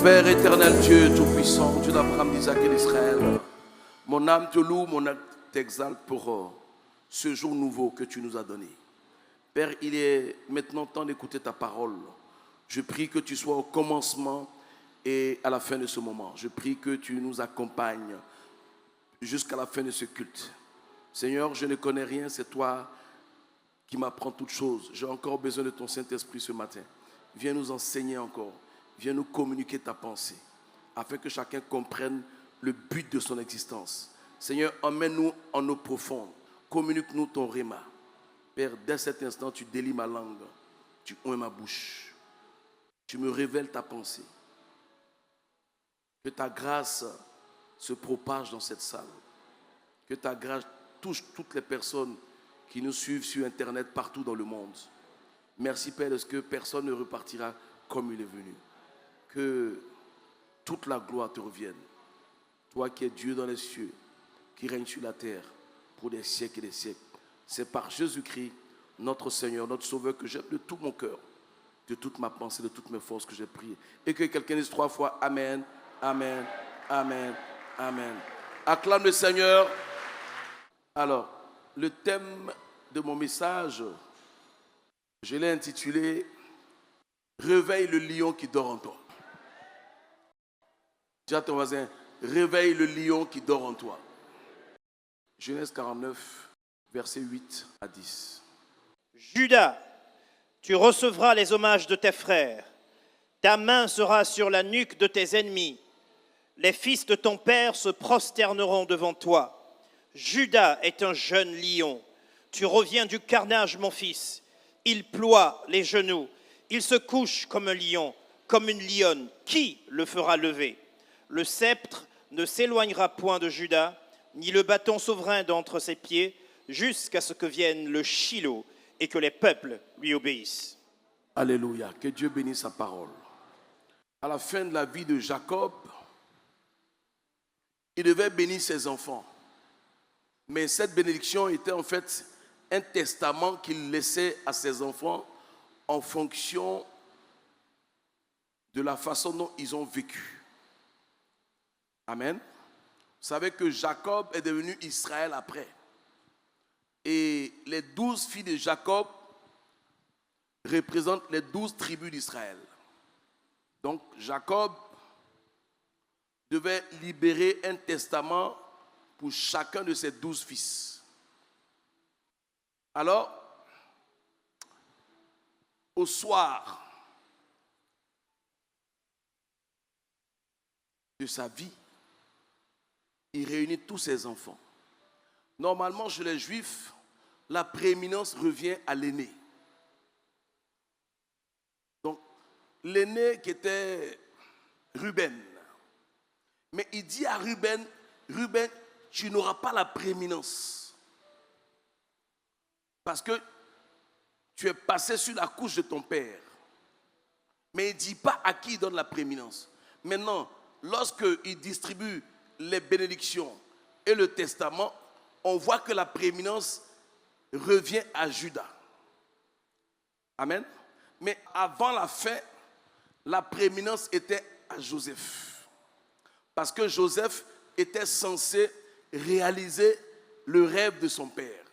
Père éternel, Dieu tout-puissant, Dieu d'Abraham, d'Isaac et d'Israël, mon âme te loue, mon âme t'exalte pour ce jour nouveau que tu nous as donné. Père, il est maintenant temps d'écouter ta parole. Je prie que tu sois au commencement et à la fin de ce moment. Je prie que tu nous accompagnes jusqu'à la fin de ce culte. Seigneur, je ne connais rien, c'est toi qui m'apprends toutes choses. J'ai encore besoin de ton Saint-Esprit ce matin. Viens nous enseigner encore. Viens nous communiquer ta pensée, afin que chacun comprenne le but de son existence. Seigneur, emmène-nous en eau profonde. Communique-nous ton réma. Père, dès cet instant, tu délies ma langue. Tu oins ma bouche. Tu me révèles ta pensée. Que ta grâce se propage dans cette salle. Que ta grâce touche toutes les personnes qui nous suivent sur Internet partout dans le monde. Merci, Père, parce que personne ne repartira comme il est venu. Que toute la gloire te revienne. Toi qui es Dieu dans les cieux, qui règne sur la terre pour des siècles et des siècles. C'est par Jésus-Christ, notre Seigneur, notre Sauveur, que j'aime de tout mon cœur, de toute ma pensée, de toutes mes forces que j'ai prié. Et que quelqu'un dise 3 fois Amen, Amen, Amen, Amen. Acclame le Seigneur. Alors, le thème de mon message, je l'ai intitulé « Réveille le lion qui dort en toi ». Dis à ton voisin, réveille le lion qui dort en toi. Genèse 49, versets 8 à 10. Judas, tu recevras les hommages de tes frères. Ta main sera sur la nuque de tes ennemis. Les fils de ton père se prosterneront devant toi. Judas est un jeune lion. Tu reviens du carnage, mon fils. Il ploie les genoux. Il se couche comme un lion, comme une lionne. Qui le fera lever? Le sceptre ne s'éloignera point de Judas, ni le bâton souverain d'entre ses pieds, jusqu'à ce que vienne le Shilo et que les peuples lui obéissent. Alléluia, que Dieu bénisse sa parole. À la fin de la vie de Jacob, il devait bénir ses enfants. Mais cette bénédiction était en fait un testament qu'il laissait à ses enfants en fonction de la façon dont ils ont vécu. Amen. Vous savez que Jacob est devenu Israël après. Et les 12 filles de Jacob représentent les 12 tribus d'Israël. Donc Jacob devait libérer un testament pour chacun de ses 12 fils. Alors, au soir de sa vie, il réunit tous ses enfants. Normalement, chez les Juifs, la prééminence revient à l'aîné. Donc, l'aîné qui était Ruben. Mais il dit à Ruben, Ruben, tu n'auras pas la prééminence. Parce que tu es passé sur la couche de ton père. Mais il ne dit pas à qui il donne la prééminence. Maintenant, lorsqu'il distribue les bénédictions et le testament, on voit que la prééminence revient à Judas. Amen. Mais avant la fin, la prééminence était à Joseph. Parce que Joseph était censé réaliser le rêve de son père.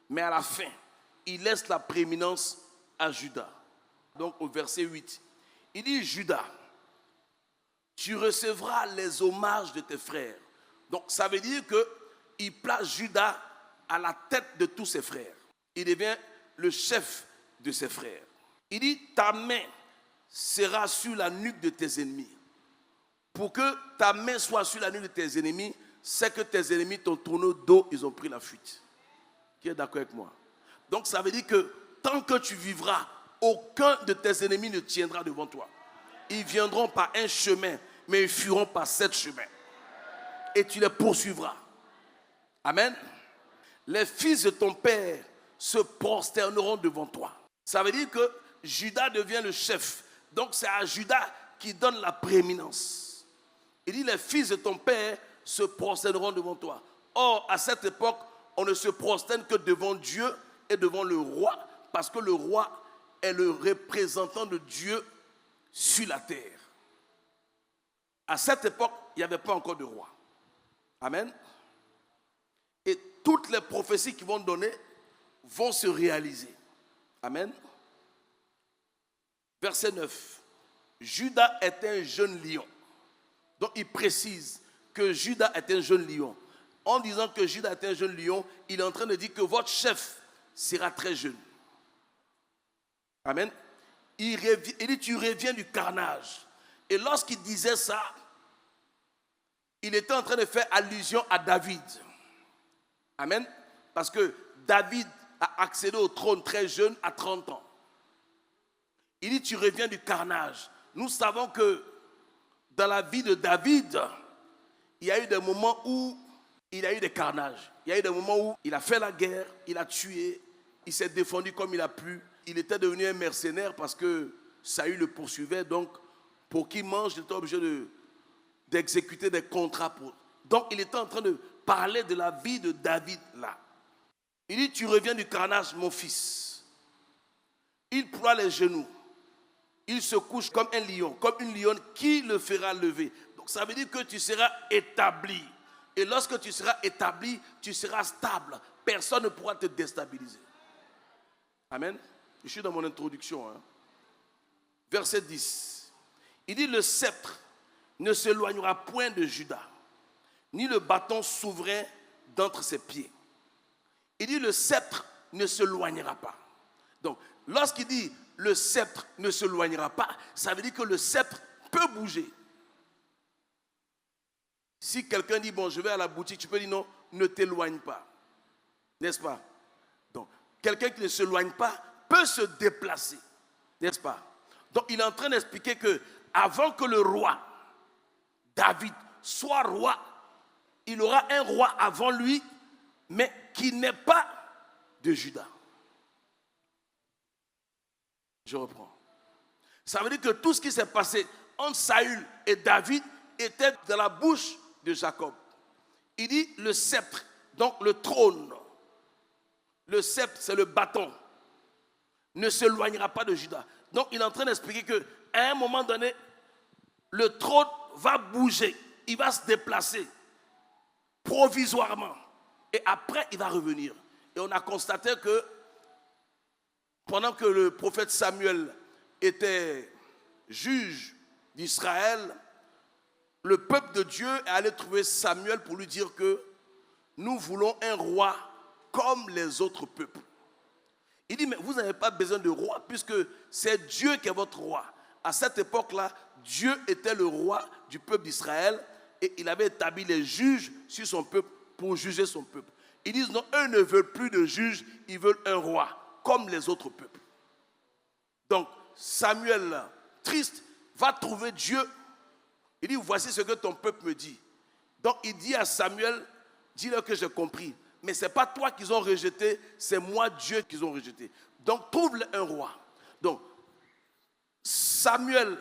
Mais à la fin, il laisse la prééminence à Judas. Donc au verset 8, il dit Judas, tu recevras les hommages de tes frères. Donc ça veut dire qu'il place Judas à la tête de tous ses frères. Il devient le chef de ses frères. Il dit, ta main sera sur la nuque de tes ennemis. Pour que ta main soit sur la nuque de tes ennemis, c'est que tes ennemis t'ont tourné au dos, ils ont pris la fuite. Qui est d'accord avec moi? Donc ça veut dire que tant que tu vivras, aucun de tes ennemis ne tiendra devant toi. Ils viendront par un chemin, mais ils fuiront par 7 chemins. Et tu les poursuivras. Amen. Les fils de ton père se prosterneront devant toi. Ça veut dire que Judas devient le chef. Donc c'est à Judas qui donne la prééminence. Il dit les fils de ton père se prosterneront devant toi. Or, à cette époque, on ne se prosterne que devant Dieu et devant le roi, parce que le roi est le représentant de Dieu sur la terre. À cette époque, il n'y avait pas encore de roi. Amen. Et toutes les prophéties qu'ils vont donner vont se réaliser. Amen. Verset 9. Judas est un jeune lion. Donc il précise que Judas est un jeune lion. En disant que Judas est un jeune lion, il est en train de dire que votre chef sera très jeune. Amen. Il dit, tu reviens du carnage. Et lorsqu'il disait ça, il était en train de faire allusion à David. Amen. Parce que David a accédé au trône très jeune, à 30 ans. Il dit, tu reviens du carnage. Nous savons que dans la vie de David, il y a eu des moments où il a eu des carnages. Il y a eu des moments où il a fait la guerre, il a tué, il s'est défendu comme il a pu. Il était devenu un mercenaire parce que Saül le poursuivait. Donc, pour qu'il mange, il était obligé d'exécuter des contrats. Donc, il était en train de parler de la vie de David là. Il dit, tu reviens du carnage, mon fils. Il ploie les genoux. Il se couche comme un lion, comme une lionne qui le fera lever. Donc, ça veut dire que tu seras établi. Et lorsque tu seras établi, tu seras stable. Personne ne pourra te déstabiliser. Amen. Je suis dans mon introduction. Verset 10. Il dit, le sceptre ne s'éloignera point de Judas, ni le bâton souverain d'entre ses pieds. Il dit, le sceptre ne s'éloignera pas. Donc, lorsqu'il dit, le sceptre ne s'éloignera pas, ça veut dire que le sceptre peut bouger. Si quelqu'un dit, bon, je vais à la boutique, tu peux dire non, ne t'éloigne pas. N'est-ce pas? Donc, quelqu'un qui ne s'éloigne pas peut se déplacer. N'est-ce pas? Donc, il est en train d'expliquer que avant que le roi, David, soit roi, il aura un roi avant lui, mais qui n'est pas de Juda. Je reprends. Ça veut dire que tout ce qui s'est passé entre Saül et David était dans la bouche de Jacob. Il dit le sceptre, donc le trône. Le sceptre, c'est le bâton. Ne s'éloignera pas de Juda. Donc il est en train d'expliquer qu'à un moment donné, le trône va bouger. Il va se déplacer provisoirement. Et après, il va revenir. Et on a constaté que pendant que le prophète Samuel était juge d'Israël, le peuple de Dieu est allé trouver Samuel pour lui dire que nous voulons un roi comme les autres peuples. Il dit, mais vous n'avez pas besoin de roi puisque c'est Dieu qui est votre roi. À cette époque-là, Dieu était le roi du peuple d'Israël et il avait établi les juges sur son peuple pour juger son peuple. Ils disent non, eux ne veulent plus de juges, ils veulent un roi comme les autres peuples. Donc Samuel, triste, va trouver Dieu. Il dit, voici ce que ton peuple me dit. Donc il dit à Samuel, dis-leur que j'ai compris. Mais ce n'est pas toi qu'ils ont rejeté, c'est moi Dieu qu'ils ont rejeté. Donc trouve-le un roi. Donc Samuel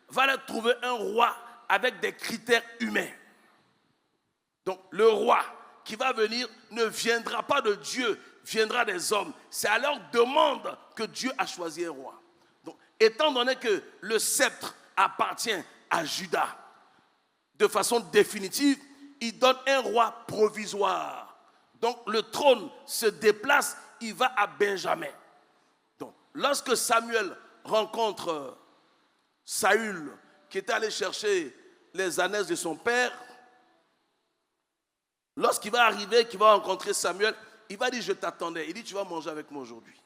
va leur trouver un roi avec des critères humains. Donc le roi qui va venir ne viendra pas de Dieu, viendra des hommes. C'est à leur demande que Dieu a choisi un roi. Donc, étant donné que le sceptre appartient à Juda, de façon définitive, il donne un roi provisoire. Donc le trône se déplace, il va à Benjamin. Donc, lorsque Samuel rencontre Saül, qui était allé chercher les ânesse de son père, lorsqu'il va arriver, qu'il va rencontrer Samuel, il va dire, je t'attendais. Il dit, tu vas manger avec moi aujourd'hui.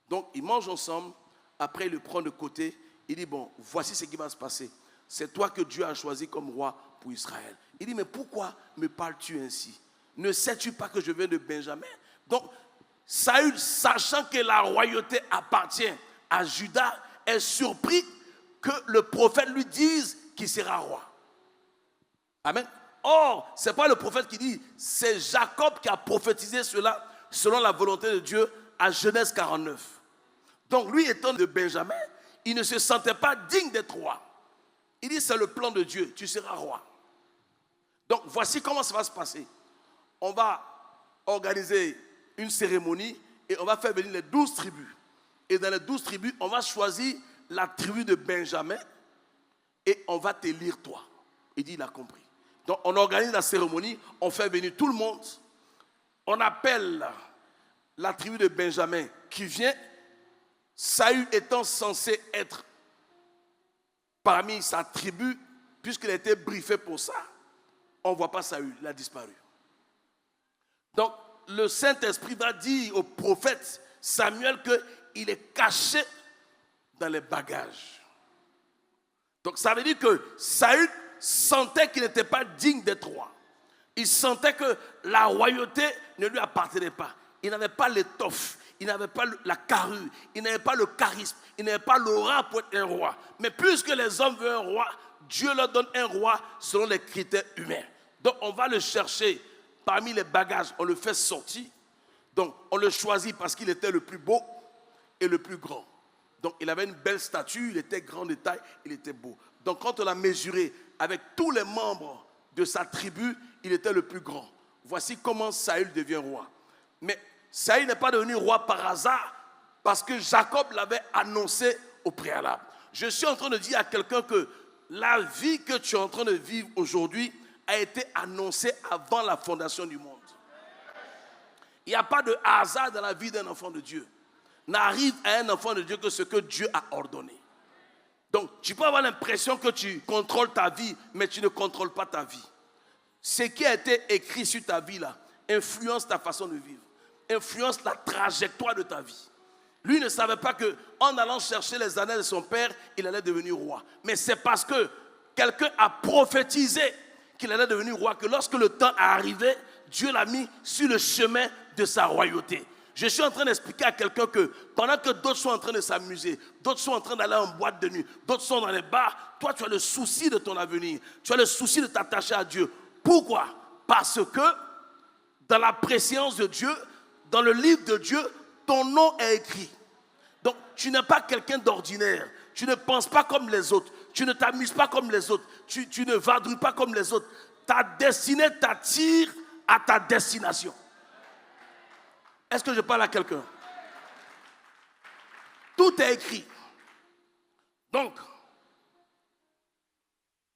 Donc, ils mangent ensemble. Après, il le prend de côté. Il dit, bon, voici ce qui va se passer. C'est toi que Dieu a choisi comme roi pour Israël. Il dit, mais pourquoi me parles-tu ainsi? Ne sais-tu pas que je viens de Benjamin? Donc, Saül, sachant que la royauté appartient à Juda, est surpris que le prophète lui dise qu'il sera roi. Amen. Or, ce n'est pas le prophète qui dit, c'est Jacob qui a prophétisé cela selon la volonté de Dieu à Genèse 49. Donc lui étant de Benjamin, il ne se sentait pas digne d'être roi. Il dit, c'est le plan de Dieu, tu seras roi. Donc voici comment ça va se passer. On va organiser une cérémonie et on va faire venir les 12 tribus. Et dans les 12 tribus, on va choisir la tribu de Benjamin et on va t'élire toi. Il dit, il a compris. Donc on organise la cérémonie, on fait venir tout le monde. On appelle la tribu de Benjamin qui vient. Saül étant censé être parmi sa tribu, puisqu'il a été briefé pour ça, on ne voit pas Saül, il a disparu. Donc le Saint-Esprit va dire au prophète Samuel qu'il est caché dans les bagages. Donc ça veut dire que Saül sentait qu'il n'était pas digne d'être roi. Il sentait que la royauté ne lui appartenait pas. Il n'avait pas l'étoffe, il n'avait pas la carrure, il n'avait pas le charisme, il n'avait pas l'aura pour être un roi. Mais puisque les hommes veulent un roi, Dieu leur donne un roi selon les critères humains. Donc on va le chercher parmi les bagages, on le fait sortir. Donc on le choisit parce qu'il était le plus beau et le plus grand. Donc il avait une belle stature, il était grand de taille, il était beau. Donc quand on l'a mesuré avec tous les membres de sa tribu, il était le plus grand. Voici comment Saül devient roi. Mais Saül n'est pas devenu roi par hasard parce que Jacob l'avait annoncé au préalable. Je suis en train de dire à quelqu'un que la vie que tu es en train de vivre aujourd'hui a été annoncée avant la fondation du monde. Il n'y a pas de hasard dans la vie d'un enfant de Dieu. N'arrive à un enfant de Dieu que ce que Dieu a ordonné. Donc, tu peux avoir l'impression que tu contrôles ta vie, mais tu ne contrôles pas ta vie. Ce qui a été écrit sur ta vie là, influence ta façon de vivre, influence la trajectoire de ta vie. Lui ne savait pas qu'en allant chercher les années de son père, il allait devenir roi. Mais c'est parce que quelqu'un a prophétisé qu'il allait devenir roi, que lorsque le temps est arrivé, Dieu l'a mis sur le chemin de sa royauté. Je suis en train d'expliquer à quelqu'un que pendant que d'autres sont en train de s'amuser, d'autres sont en train d'aller en boîte de nuit, d'autres sont dans les bars, toi tu as le souci de ton avenir, tu as le souci de t'attacher à Dieu. Pourquoi? Parce que dans la préscience de Dieu, dans le livre de Dieu, ton nom est écrit. Donc tu n'es pas quelqu'un d'ordinaire, tu ne penses pas comme les autres, tu ne t'amuses pas comme les autres, tu ne vadrouilles pas comme les autres. Ta destinée t'attire à ta destination. Est-ce que je parle à quelqu'un? Tout est écrit. Donc,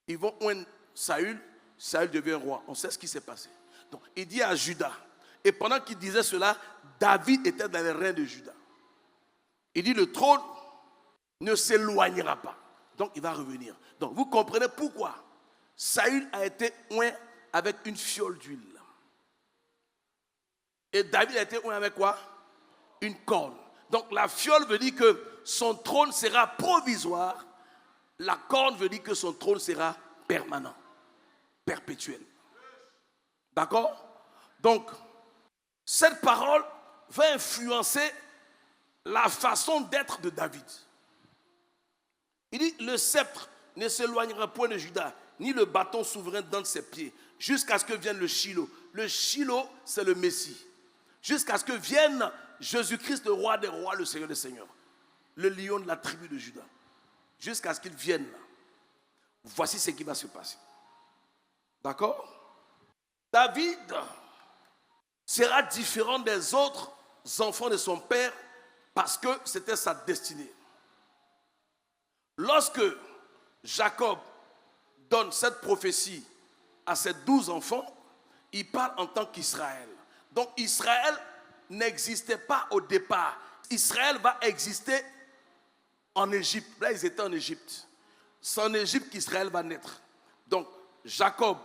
ils vont oindre Saül, Saül devient roi. On sait ce qui s'est passé. Donc, il dit à Juda, et pendant qu'il disait cela, David était dans les reins de Juda. Il dit, le trône ne s'éloignera pas. Donc, il va revenir. Donc, vous comprenez pourquoi Saül a été oint avec une fiole d'huile. Et David a été oint avec quoi? Une corne. Donc la fiole veut dire que son trône sera provisoire. La corne veut dire que son trône sera permanent, perpétuel. D'accord? Donc, cette parole va influencer la façon d'être de David. Il dit, le sceptre ne s'éloignera point de Juda, ni le bâton souverain d'entre ses pieds, jusqu'à ce que vienne le Shiloh. Le Shiloh, c'est le Messie. Jusqu'à ce que vienne Jésus-Christ, le roi des rois, le Seigneur des seigneurs, le lion de la tribu de Juda. Jusqu'à ce qu'il vienne. Voici ce qui va se passer. D'accord? David sera différent des autres enfants de son père parce que c'était sa destinée. Lorsque Jacob donne cette prophétie à ses 12 enfants, il parle en tant qu'Israël. Donc Israël n'existait pas au départ. Israël va exister en Égypte. Là, ils étaient en Égypte. C'est en Égypte qu'Israël va naître. Donc Jacob,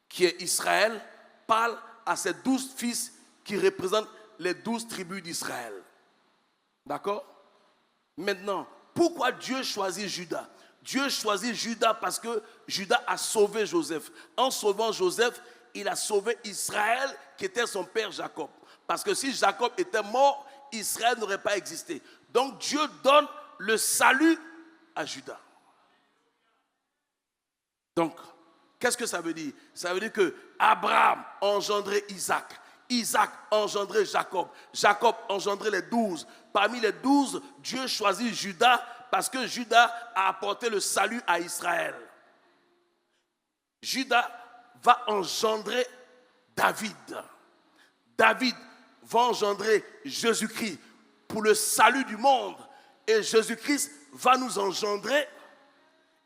qui est Israël, parle à ses 12 fils qui représentent les 12 tribus d'Israël. D'accord? Maintenant, pourquoi Dieu choisit Juda? Dieu choisit Juda parce que Juda a sauvé Joseph. En sauvant Joseph, il a sauvé Israël qui était son père Jacob. Parce que si Jacob était mort, Israël n'aurait pas existé. Donc Dieu donne le salut à Juda. Donc, qu'est-ce que ça veut dire? Ça veut dire que Abraham a engendré Isaac. Isaac a engendré Jacob. Jacob a engendré les 12. Parmi les 12, Dieu choisit Juda parce que Juda a apporté le salut à Israël. Juda va engendrer David. David va engendrer Jésus-Christ pour le salut du monde. Et Jésus-Christ va nous engendrer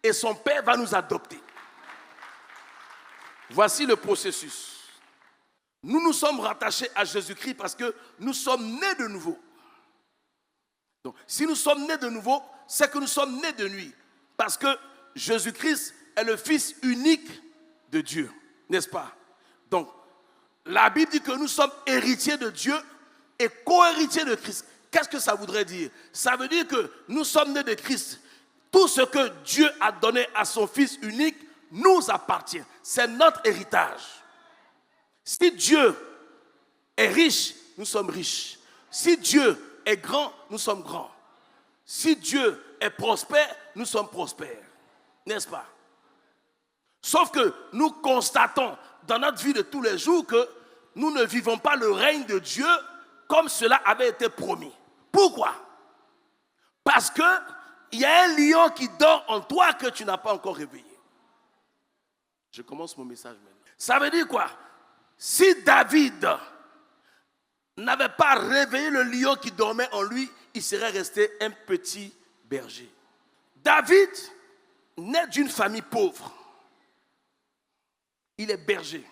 et son Père va nous adopter. Voici le processus. Nous nous sommes rattachés à Jésus-Christ parce que nous sommes nés de nouveau. Donc, si nous sommes nés de nouveau, c'est que nous sommes nés de nuit. Parce que Jésus-Christ est le Fils unique de Dieu, n'est-ce pas? Donc, la Bible dit que nous sommes héritiers de Dieu et co-héritiers de Christ. Qu'est-ce que ça voudrait dire? Ça veut dire que nous sommes nés de Christ. Tout ce que Dieu a donné à son Fils unique nous appartient. C'est notre héritage. Si Dieu est riche, nous sommes riches. Si Dieu est grand, nous sommes grands. Si Dieu est prospère, nous sommes prospères. N'est-ce pas? Sauf que nous constatons dans notre vie de tous les jours que nous ne vivons pas le règne de Dieu comme cela avait été promis. Pourquoi? Parce qu'il y a un lion qui dort en toi que tu n'as pas encore réveillé. Je commence mon message maintenant. Ça veut dire quoi? Si David n'avait pas réveillé le lion qui dormait en lui, il serait resté un petit berger. David naît d'une famille pauvre. Il est berger.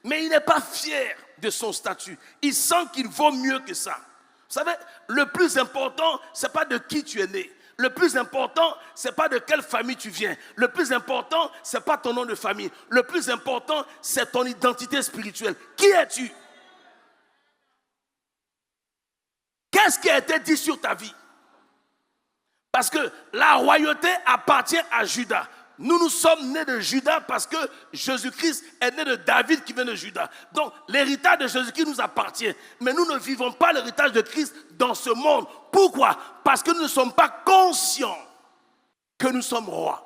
Mais il n'est pas fier de son statut. Il sent qu'il vaut mieux que ça. Vous savez, le plus important, ce n'est pas de qui tu es né. Le plus important, ce n'est pas de quelle famille tu viens. Le plus important, ce n'est pas ton nom de famille. Le plus important, c'est ton identité spirituelle. Qui es-tu? Qu'est-ce qui a été dit sur ta vie? Parce que la royauté appartient à Juda. Nous sommes nés de Juda parce que Jésus-Christ est né de David qui vient de Juda. Donc l'héritage de Jésus-Christ nous appartient. Mais nous ne vivons pas l'héritage de Christ dans ce monde. Pourquoi? Parce que nous ne sommes pas conscients que nous sommes rois.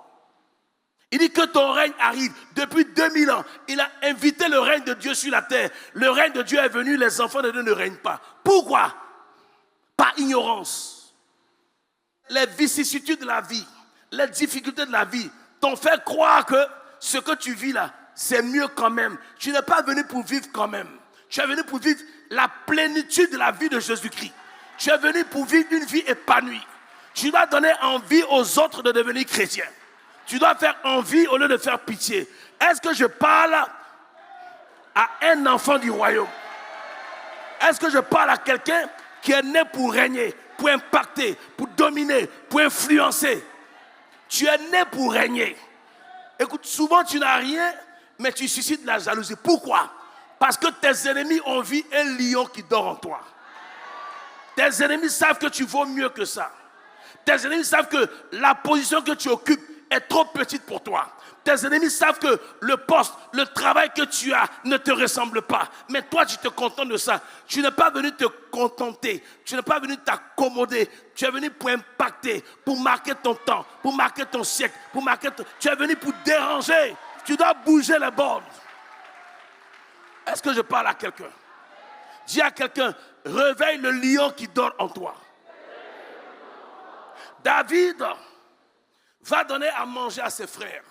Il dit que ton règne arrive. Depuis 2000 ans, il a invité le règne de Dieu sur la terre. Le règne de Dieu est venu, les enfants de Dieu ne règnent pas. Pourquoi? Par ignorance. Les vicissitudes de la vie, les difficultés de la vie t'ont fait croire que ce que tu vis là, c'est mieux quand même. Tu n'es pas venu pour vivre quand même. Tu es venu pour vivre la plénitude de la vie de Jésus-Christ. Tu es venu pour vivre une vie épanouie. Tu dois donner envie aux autres de devenir chrétiens. Tu dois faire envie au lieu de faire pitié. Est-ce que je parle à un enfant du royaume? Est-ce que je parle à quelqu'un qui est né pour régner, pour impacter, pour dominer, pour influencer? Tu es né pour régner. Écoute, souvent tu n'as rien, mais tu suscites la jalousie. Pourquoi? Parce que tes ennemis ont vu un lion qui dort en toi. Tes ennemis savent que tu vaux mieux que ça. Tes ennemis savent que la position que tu occupes est trop petite pour toi. Tes ennemis savent que le poste, le travail que tu as ne te ressemble pas. Mais toi, tu te contentes de ça. Tu n'es pas venu te contenter. Tu n'es pas venu t'accommoder. Tu es venu pour impacter, pour marquer ton temps, pour marquer ton siècle, pour marquer ton... Tu es venu pour déranger. Tu dois bouger les bornes. Est-ce que je parle à quelqu'un? Dis à quelqu'un, réveille le lion qui dort en toi. David va donner à manger à ses frères.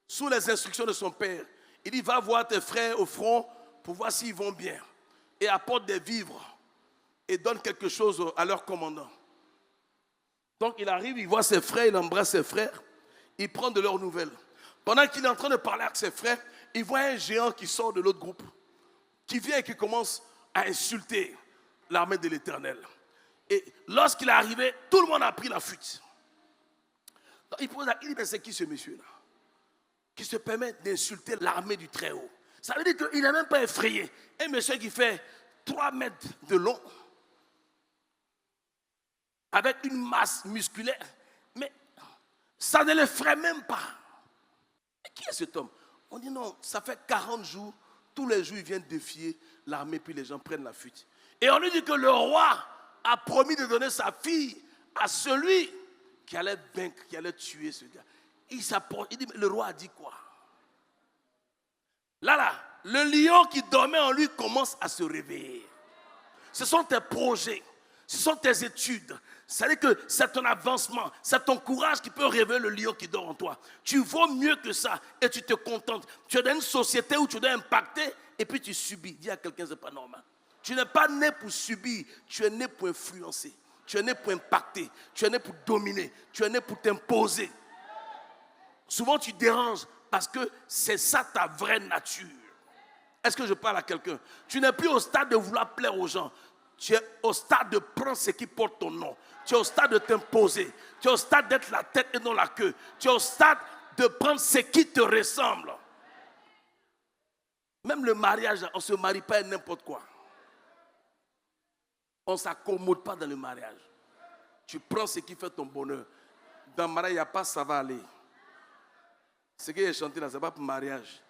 Sous les instructions de son père, il dit, va voir tes frères au front pour voir s'ils vont bien. Et apporte des vivres et donne quelque chose à leur commandant. Donc il arrive, il voit ses frères, il embrasse ses frères, il prend de leurs nouvelles. Pendant qu'il est en train de parler avec ses frères, il voit un géant qui sort de l'autre groupe, qui vient et qui commence à insulter l'armée de l'Éternel. Et lorsqu'il est arrivé, tout le monde a pris la fuite. Donc il dit, mais c'est qui ce monsieur-là qui se permet d'insulter l'armée du Très-Haut? Ça veut dire qu'il n'est même pas effrayé. Un monsieur qui fait 3 mètres de long, avec une masse musculaire, mais ça ne l'effraie même pas. Mais qui est cet homme? On dit non, ça fait 40 jours, tous les jours il vient défier l'armée, puis les gens prennent la fuite. Et on lui dit que le roi a promis de donner sa fille à celui qui allait vaincre, qui allait tuer ce gars. Il s'approche, il dit, mais le roi a dit quoi? Là, le lion qui dormait en lui commence à se réveiller. Ce sont tes projets, ce sont tes études. C'est-à-dire que c'est ton avancement, c'est ton courage qui peut réveiller le lion qui dort en toi. Tu vaux mieux que ça et tu te contentes. Tu es dans une société où tu dois impacter et puis tu subis. Dis à quelqu'un, c'est pas normal. Tu n'es pas né pour subir, tu es né pour influencer. Tu es né pour impacter, tu es né pour dominer, tu es né pour t'imposer. Souvent tu déranges Parce que c'est ça ta vraie nature. Est-ce que je parle à quelqu'un? Tu n'es plus au stade de vouloir plaire aux gens. Tu es au stade de prendre ce qui porte ton nom. Tu es au stade de t'imposer. Tu es au stade d'être la tête et non la queue. Tu es au stade de prendre ce qui te ressemble. Même le mariage, on ne se marie pas à n'importe quoi. On ne s'accommode pas dans le mariage. Tu prends ce qui fait ton bonheur. Dans le mariage, il n'y a pas ça va aller. Ce qui est chanté là, ce n'est pas pour mariage.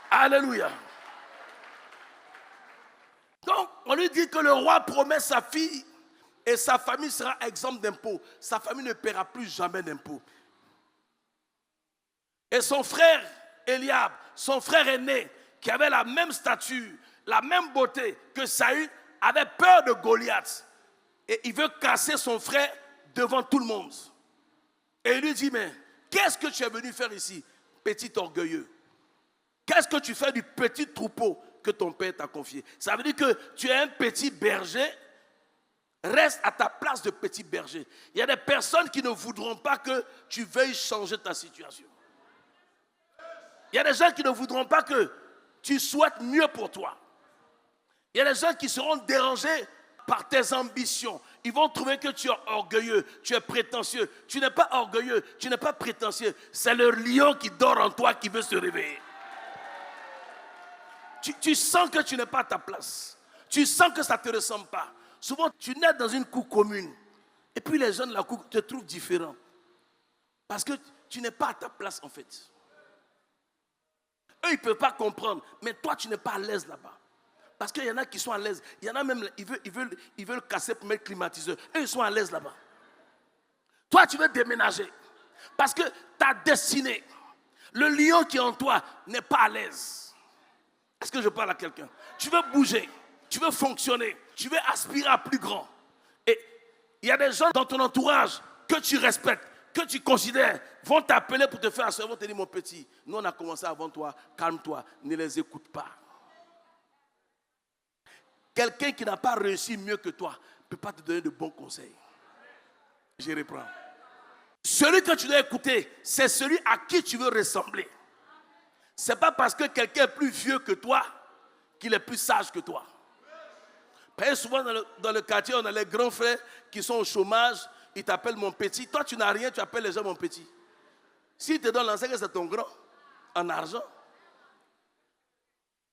Alléluia. Donc, on lui dit que le roi promet sa fille et sa famille sera exempte d'impôts. Sa famille ne paiera plus jamais d'impôts. Et son frère Eliab, son frère aîné, qui avait la même stature, la même beauté que Saül, avait peur de Goliath. Et il veut casser son frère devant tout le monde. Et il lui dit, mais qu'est-ce que tu es venu faire ici, petit orgueilleux? Qu'est-ce que tu fais du petit troupeau que ton père t'a confié? Ça veut dire que tu es un petit berger. Reste à ta place de petit berger. Il y a des personnes qui ne voudront pas que tu veuilles changer ta situation. Il y a des gens qui ne voudront pas que tu souhaites mieux pour toi. Il y a des gens qui seront dérangés par tes ambitions. Ils vont trouver que tu es orgueilleux, tu es prétentieux. Tu n'es pas orgueilleux, tu n'es pas prétentieux. C'est le lion qui dort en toi qui veut se réveiller. Tu sens que tu n'es pas à ta place. Tu sens que ça ne te ressemble pas. Souvent, tu nais dans une cour commune. Et puis les gens de la cour te trouvent différent. Parce que tu n'es pas à ta place en fait. Eux, ils ne peuvent pas comprendre. Mais toi, tu n'es pas à l'aise là-bas. Parce qu'il y en a qui sont à l'aise. Il y en a même, ils veulent casser pour mettre climatiseur. Eux, ils sont à l'aise là-bas. Toi, tu veux déménager. Parce que ta destinée, le lion qui est en toi, n'est pas à l'aise. Est-ce que je parle à quelqu'un? Tu veux bouger, tu veux fonctionner, tu veux aspirer à plus grand. Et il y a des gens dans ton entourage que tu respectes, que tu considères, vont t'appeler pour te faire asseoir, vont te dire, mon petit, nous on a commencé avant toi, calme-toi, ne les écoute pas. Quelqu'un qui n'a pas réussi mieux que toi ne peut pas te donner de bons conseils. Je reprends. Celui que tu dois écouter, c'est celui à qui tu veux ressembler. Ce n'est pas parce que quelqu'un est plus vieux que toi qu'il est plus sage que toi. Parce que souvent dans le quartier, on a les grands frères qui sont au chômage, ils t'appellent mon petit. Toi, tu n'as rien, tu appelles les gens mon petit. S'ils te donnent l'enseigne, c'est ton grand, en argent.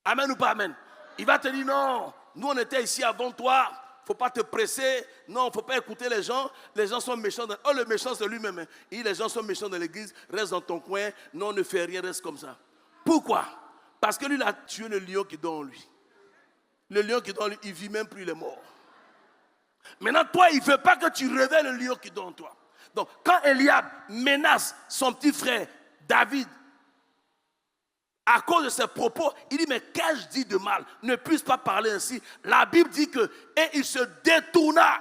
Amen ou pas amen? Il va te dire non, nous on était ici avant toi, il ne faut pas te presser, non, il ne faut pas écouter les gens sont méchants. Oh, le méchant c'est lui-même. Hein. Les gens sont méchants dans l'église, reste dans ton coin, non, ne fais rien, reste comme ça. Pourquoi? Parce que lui, il a tué le lion qui dort en lui. Le lion qui dort en lui, il ne vit même plus, il est mort. Maintenant, toi, il ne veut pas que tu réveilles le lion qui dort en toi. Donc, quand Eliab menace son petit frère David, à cause de ses propos, il dit, mais qu'ai-je dit de mal? Ne puisse pas parler ainsi. La Bible dit que, et il se détourna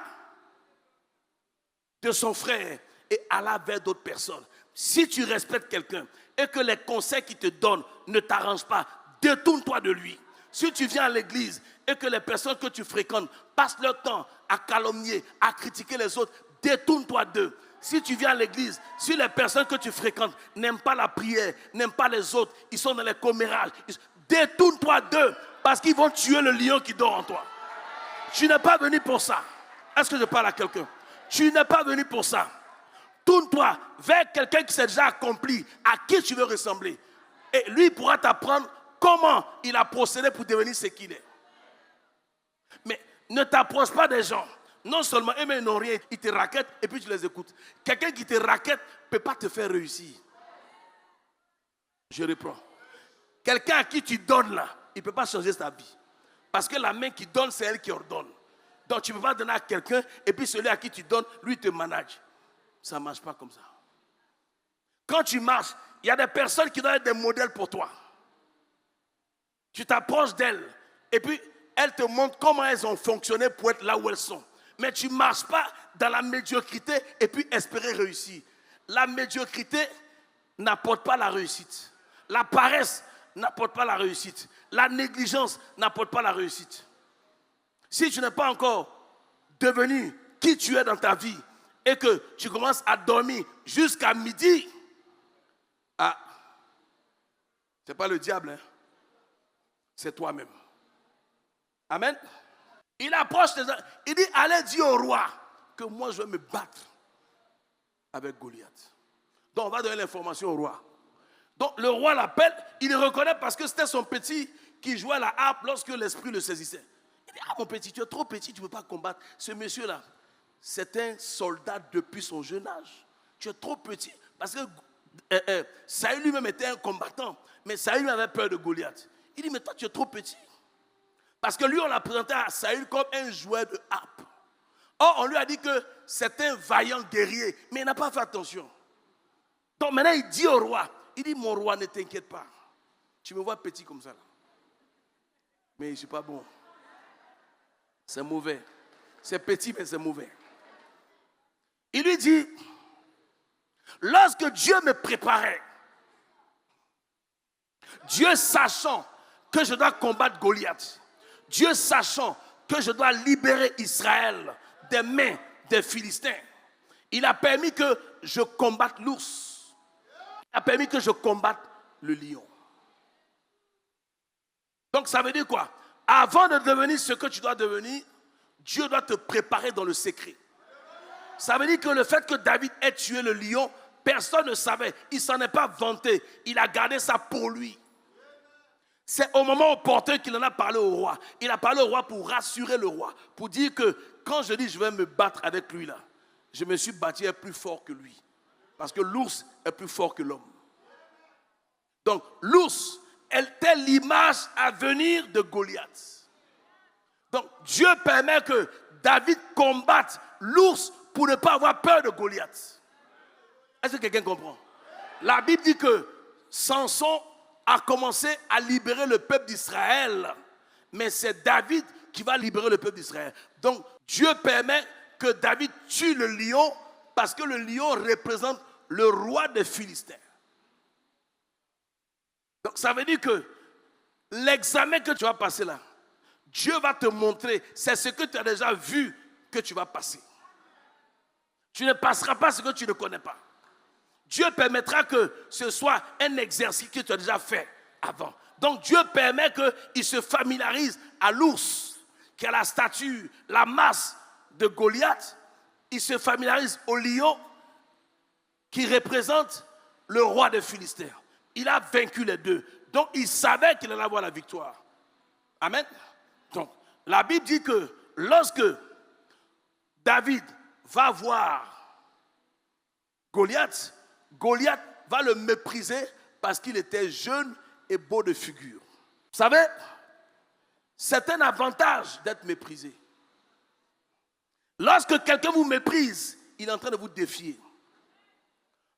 de son frère et alla vers d'autres personnes. Si tu respectes quelqu'un et que les conseils qu'il te donne ne t'arrangent pas, détourne-toi de lui. Si tu viens à l'église et que les personnes que tu fréquentes passent leur temps à calomnier, à critiquer les autres, détourne-toi d'eux. Si tu viens à l'église, si les personnes que tu fréquentes n'aiment pas la prière, n'aiment pas les autres, ils sont dans les commérages, détourne-toi d'eux parce qu'ils vont tuer le lion qui dort en toi. Tu n'es pas venu pour ça. Est-ce que je parle à quelqu'un? Tu n'es pas venu pour ça. Tourne-toi vers quelqu'un qui s'est déjà accompli, à qui tu veux ressembler. Et lui pourra t'apprendre comment il a procédé pour devenir ce qu'il est. Mais ne t'approche pas des gens. Non seulement eux, mais ils n'ont rien, ils te raquettent et puis tu les écoutes. Quelqu'un qui te raquette ne peut pas te faire réussir. Je reprends. Quelqu'un à qui tu donnes là, il ne peut pas changer sa vie. Parce que la main qui donne, c'est elle qui ordonne. Donc tu ne peux pas donner à quelqu'un et puis celui à qui tu donnes, lui te manage. Ça ne marche pas comme ça. Quand tu marches, il y a des personnes qui doivent être des modèles pour toi. Tu t'approches d'elles et puis elles te montrent comment elles ont fonctionné pour être là où elles sont. Mais tu ne marches pas dans la médiocrité et puis espérer réussir. La médiocrité n'apporte pas la réussite. La paresse n'apporte pas la réussite. La négligence n'apporte pas la réussite. Si tu n'es pas encore devenu qui tu es dans ta vie et que tu commences à dormir jusqu'à midi, Ce n'est pas le diable, hein? C'est toi-même. Amen. Il approche les gens. Il dit, allez dire au roi que moi je vais me battre avec Goliath. Donc on va donner l'information au roi. Donc le roi l'appelle, il le reconnaît parce que c'était son petit qui jouait à la harpe lorsque l'esprit le saisissait. Il dit, ah mon petit, tu es trop petit, tu ne peux pas combattre. Ce monsieur-là, c'est un soldat depuis son jeune âge. Tu es trop petit. Parce que Saül lui-même était un combattant, mais Saül avait peur de Goliath. Il dit, mais toi tu es trop petit. Parce que lui, on l'a présenté à Saül comme un joueur de harpe. Or, on lui a dit que c'est un vaillant guerrier, mais il n'a pas fait attention. Donc maintenant, il dit au roi, il dit, mon roi, ne t'inquiète pas. Tu me vois petit comme ça, là. Mais je ne suis pas bon. C'est mauvais. C'est petit, mais c'est mauvais. Il lui dit, lorsque Dieu me préparait, Dieu sachant que je dois combattre Goliath, Dieu sachant que je dois libérer Israël des mains des Philistins, il a permis que je combatte l'ours. Il a permis que je combatte le lion. Donc ça veut dire quoi? Avant de devenir ce que tu dois devenir, Dieu doit te préparer dans le secret. Ça veut dire que le fait que David ait tué le lion, personne ne savait. Il ne s'en est pas vanté. Il a gardé ça pour lui. C'est au moment opportun qu'il en a parlé au roi. Il a parlé au roi pour rassurer le roi. Pour dire que quand je dis je vais me battre avec lui là, je me suis battu plus fort que lui. Parce que l'ours est plus fort que l'homme. Donc l'ours était l'image à venir de Goliath. Donc Dieu permet que David combatte l'ours pour ne pas avoir peur de Goliath. Est-ce que quelqu'un comprend? La Bible dit que Samson a commencé à libérer le peuple d'Israël. Mais c'est David qui va libérer le peuple d'Israël. Donc Dieu permet que David tue le lion parce que le lion représente le roi des Philistins. Donc ça veut dire que l'examen que tu vas passer là, Dieu va te montrer, c'est ce que tu as déjà vu que tu vas passer. Tu ne passeras pas ce que tu ne connais pas. Dieu permettra que ce soit un exercice que tu as déjà fait avant. Donc Dieu permet qu'il se familiarise à l'ours, qui a la stature, la masse de Goliath. Il se familiarise au lion, qui représente le roi des Philistins. Il a vaincu les deux. Donc il savait qu'il allait avoir la victoire. Amen. Donc la Bible dit que lorsque David va voir Goliath, Goliath va le mépriser parce qu'il était jeune et beau de figure. Vous savez, c'est un avantage d'être méprisé. Lorsque quelqu'un vous méprise, il est en train de vous défier.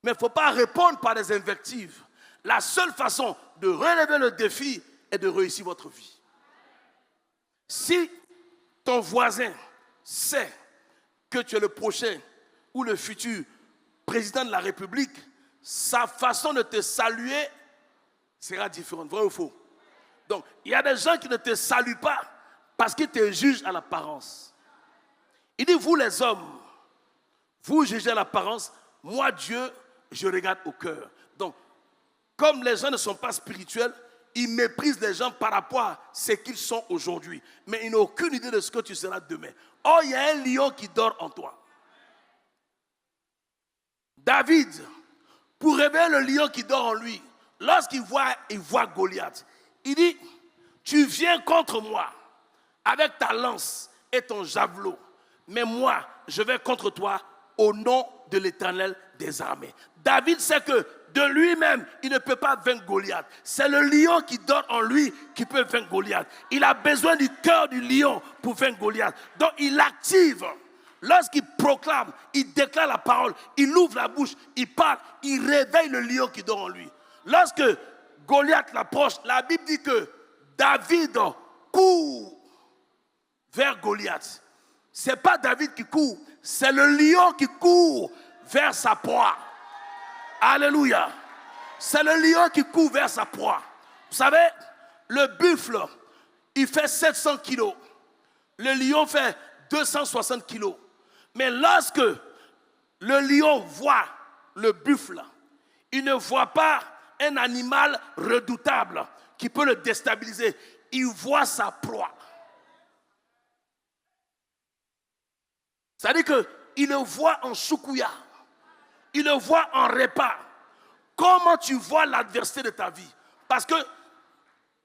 Mais il ne faut pas répondre par des invectives. La seule façon de relever le défi est de réussir votre vie. Si ton voisin sait que tu es le prochain ou le futur président de la République, sa façon de te saluer sera différente. Vrai ou faux? Donc, il y a des gens qui ne te saluent pas parce qu'ils te jugent à l'apparence. Il dit, vous les hommes, vous jugez à l'apparence, moi Dieu, je regarde au cœur. Donc, comme les gens ne sont pas spirituels, ils méprisent les gens par rapport à ce qu'ils sont aujourd'hui. Mais ils n'ont aucune idée de ce que tu seras demain. Or, il y a un lion qui dort en toi. David, pour réveiller le lion qui dort en lui, lorsqu'il voit Goliath, il dit, tu viens contre moi avec ta lance et ton javelot, mais moi, je vais contre toi au nom de l'Éternel des armées. David sait que de lui-même, il ne peut pas vaincre Goliath. C'est le lion qui dort en lui qui peut vaincre Goliath. Il a besoin du cœur du lion pour vaincre Goliath. Donc il active. Lorsqu'il proclame, il déclare la parole, il ouvre la bouche, il parle, il réveille le lion qui dort en lui. Lorsque Goliath l'approche, la Bible dit que David court vers Goliath. Ce n'est pas David qui court, c'est le lion qui court vers sa proie. Alléluia. C'est le lion qui court vers sa proie. Vous savez, le buffle, il fait 700 kilos. Le lion fait 260 kilos. Mais lorsque le lion voit le buffle, il ne voit pas un animal redoutable qui peut le déstabiliser. Il voit sa proie. C'est-à-dire qu'il le voit en choukouya. Il le voit en repas. Comment tu vois l'adversité de ta vie? Parce que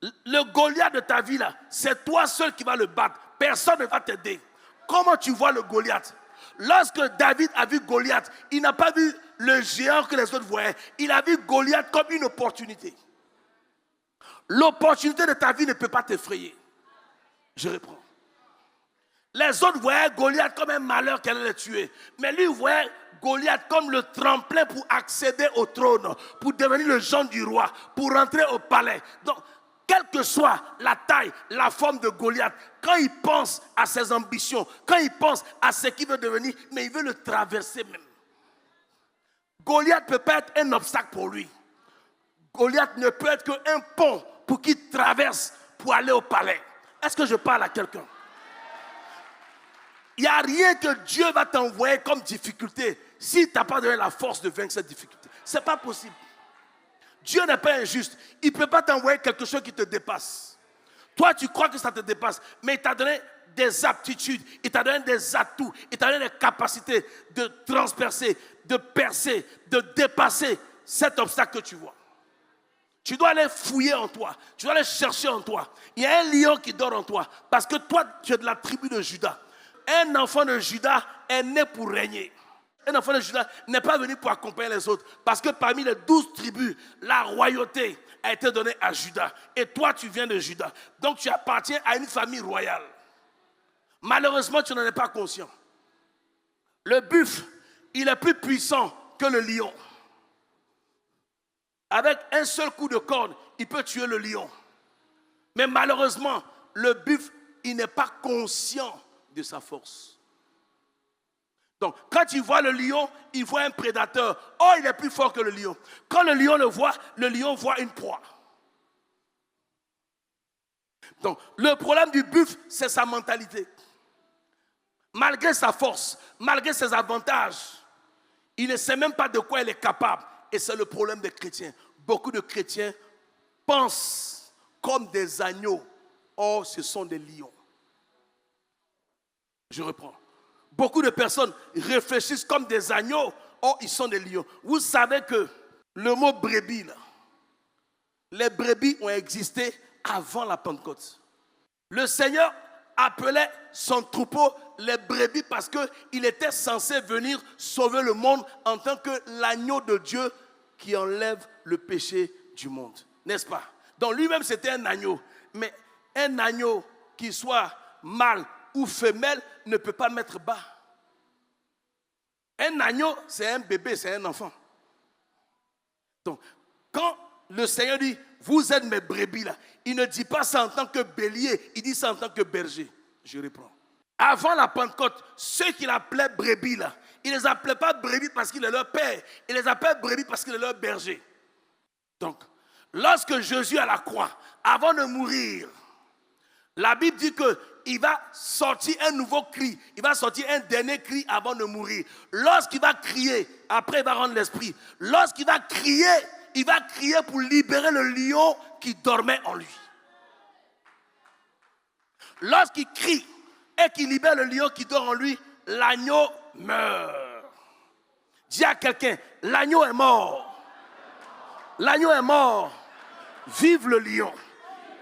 le Goliath de ta vie, là, c'est toi seul qui vas le battre. Personne ne va t'aider. Comment tu vois le Goliath? Lorsque David a vu Goliath, il n'a pas vu le géant que les autres voyaient. Il a vu Goliath comme une opportunité. L'opportunité de ta vie ne peut pas t'effrayer. Je reprends. Les autres voyaient Goliath comme un malheur qu'elle allait tuer. Mais lui voyait Goliath comme le tremplin pour accéder au trône, pour devenir le genre du roi, pour rentrer au palais. Donc, quelle que soit la taille, la forme de Goliath, quand il pense à ses ambitions, quand il pense à ce qu'il veut devenir, mais il veut le traverser même. Goliath ne peut pas être un obstacle pour lui. Goliath ne peut être qu'un pont pour qu'il traverse pour aller au palais. Est-ce que je parle à quelqu'un? Il n'y a rien que Dieu va t'envoyer comme difficulté si tu n'as pas donné la force de vaincre cette difficulté. Ce n'est pas possible. Dieu n'est pas injuste. Il ne peut pas t'envoyer quelque chose qui te dépasse. Toi, tu crois que ça te dépasse, mais il t'a donné des aptitudes, il t'a donné des atouts, il t'a donné des capacités de transpercer, de percer, de dépasser cet obstacle que tu vois. Tu dois aller fouiller en toi, tu dois aller chercher en toi. Il y a un lion qui dort en toi, parce que toi, tu es de la tribu de Juda. Un enfant de Juda est né pour régner. Un enfant de Juda n'est pas venu pour accompagner les autres. Parce que parmi les 12 tribus, la royauté a été donnée à Juda. Et toi, tu viens de Juda. Donc, tu appartiens à une famille royale. Malheureusement, tu n'en es pas conscient. Le buffle, il est plus puissant que le lion. Avec un seul coup de corde, il peut tuer le lion. Mais malheureusement, le buffle, il n'est pas conscient de sa force. Donc, quand il voit le lion, il voit un prédateur. Oh, il est plus fort que le lion. Quand le lion voit une proie. Donc, le problème du buffle, c'est sa mentalité. Malgré sa force, malgré ses avantages, il ne sait même pas de quoi il est capable. Et c'est le problème des chrétiens. Beaucoup de chrétiens pensent comme des agneaux. Or, ce sont des lions. Je reprends. Beaucoup de personnes réfléchissent comme des agneaux. Or, ils sont des lions. Vous savez que le mot brebis, là, les brebis ont existé avant la Pentecôte. Le Seigneur appelait son troupeau les brebis parce qu'il était censé venir sauver le monde en tant que l'agneau de Dieu qui enlève le péché du monde. N'est-ce pas? Donc lui-même c'était un agneau. Mais un agneau qui soit mâle ou femelle ne peut pas mettre bas. Un agneau, c'est un bébé, c'est un enfant. Donc, quand le Seigneur dit, vous êtes mes brebis là, il ne dit pas ça en tant que bélier, il dit ça en tant que berger. Je reprends. Avant la Pentecôte, ceux qui l'appelaient brebis là, il ne les appelait pas brebis parce qu'il est leur père, il les appelait brebis parce qu'il est leur berger. Donc, lorsque Jésus à la croix, avant de mourir, la Bible dit qu'il va sortir un nouveau cri. Il va sortir un dernier cri avant de mourir. Lorsqu'il va crier, après il va rendre l'esprit. Lorsqu'il va crier, il va crier pour libérer le lion qui dormait en lui. Lorsqu'il crie et qu'il libère le lion qui dort en lui, l'agneau meurt. Dis à quelqu'un, l'agneau est mort. L'agneau est mort. Vive le lion.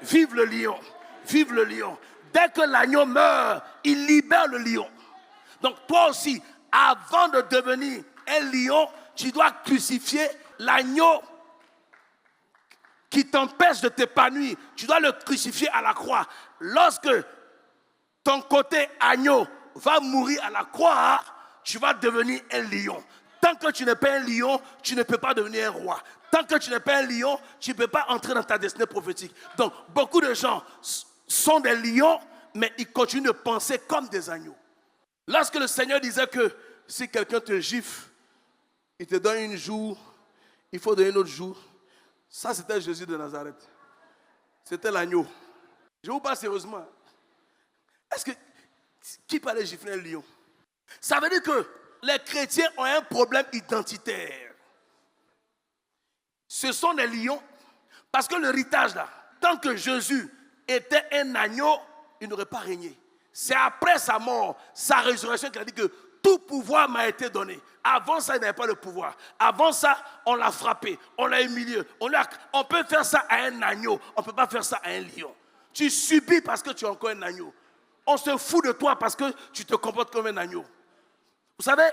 Vive le lion. Vive le lion. Dès que l'agneau meurt, il libère le lion. Donc toi aussi, avant de devenir un lion, tu dois crucifier l'agneau qui t'empêche de t'épanouir. Tu dois le crucifier à la croix. Lorsque ton côté agneau va mourir à la croix, tu vas devenir un lion. Tant que tu n'es pas un lion, tu ne peux pas devenir un roi. Tant que tu n'es pas un lion, tu ne peux pas entrer dans ta destinée prophétique. Donc, beaucoup de gens sont des lions, mais ils continuent de penser comme des agneaux. Lorsque le Seigneur disait que si quelqu'un te gifle, il te donne une joue, il faut donner une autre joue. Ça, c'était Jésus de Nazareth. C'était l'agneau. Je vous parle sérieusement. Est-ce que qui peut aller gifler un lion? Ça veut dire que les chrétiens ont un problème identitaire. Ce sont des lions. Parce que l'héritage là, tant que Jésus était un agneau, il n'aurait pas régné. C'est après sa mort, sa résurrection qu'il a dit que tout pouvoir m'a été donné. Avant ça, il n'avait pas le pouvoir. Avant ça, on l'a frappé, on l'a humilié. On peut faire ça à un agneau, on ne peut pas faire ça à un lion. Tu subis parce que tu es encore un agneau. On se fout de toi parce que tu te comportes comme un agneau. Vous savez,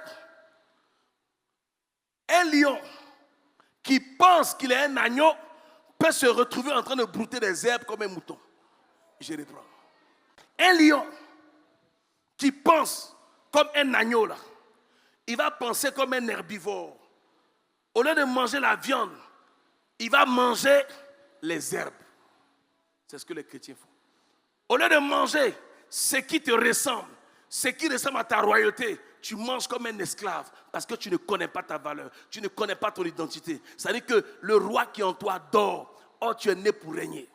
un lion qui pense qu'il est un agneau peut se retrouver en train de brouter des herbes comme un mouton. Je reprends. Un lion qui pense comme un agneau, là, il va penser comme un herbivore. Au lieu de manger la viande, il va manger les herbes. C'est ce que les chrétiens font. Au lieu de manger ce qui te ressemble, ce qui ressemble à ta royauté, tu manges comme un esclave parce que tu ne connais pas ta valeur, tu ne connais pas ton identité. C'est-à-dire que le roi qui est en toi dort. Oh, tu es né pour régner.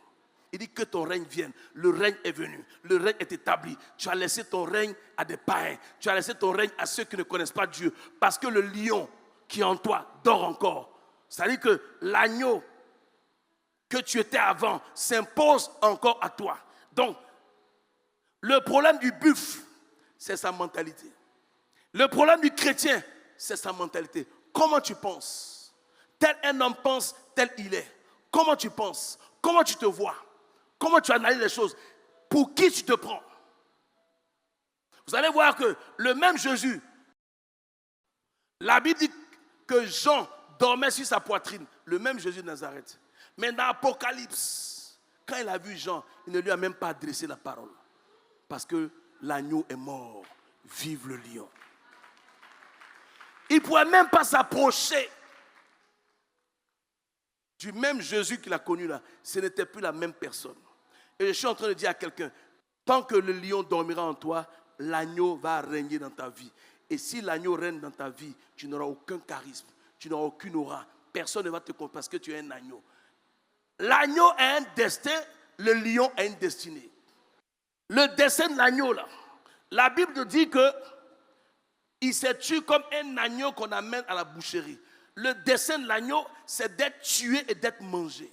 Il dit que ton règne vienne. Le règne est venu. Le règne est établi. Tu as laissé ton règne à des païens. Tu as laissé ton règne à ceux qui ne connaissent pas Dieu. Parce que le lion qui est en toi dort encore. C'est-à-dire que l'agneau que tu étais avant s'impose encore à toi. Donc, le problème du buffle, c'est sa mentalité. Le problème du chrétien, c'est sa mentalité. Comment tu penses? Tel un homme pense, tel il est. Comment tu penses? Comment tu te vois? Comment tu analyses les choses? Pour qui tu te prends? Vous allez voir que le même Jésus, la Bible dit que Jean dormait sur sa poitrine. Le même Jésus de Nazareth. Mais dans l'Apocalypse, quand il a vu Jean, il ne lui a même pas adressé la parole. Parce que l'agneau est mort. Vive le lion. Il ne pouvait même pas s'approcher du même Jésus qu'il a connu là. Ce n'était plus la même personne. Et je suis en train de dire à quelqu'un, tant que le lion dormira en toi, l'agneau va régner dans ta vie. Et si l'agneau règne dans ta vie, tu n'auras aucun charisme, tu n'auras aucune aura. Personne ne va te comprendre parce que tu es un agneau. L'agneau a un destin, le lion a une destinée. Le destin de l'agneau là, la Bible nous dit que il s'est tué comme un agneau qu'on amène à la boucherie. Le dessein de l'agneau, c'est d'être tué et d'être mangé.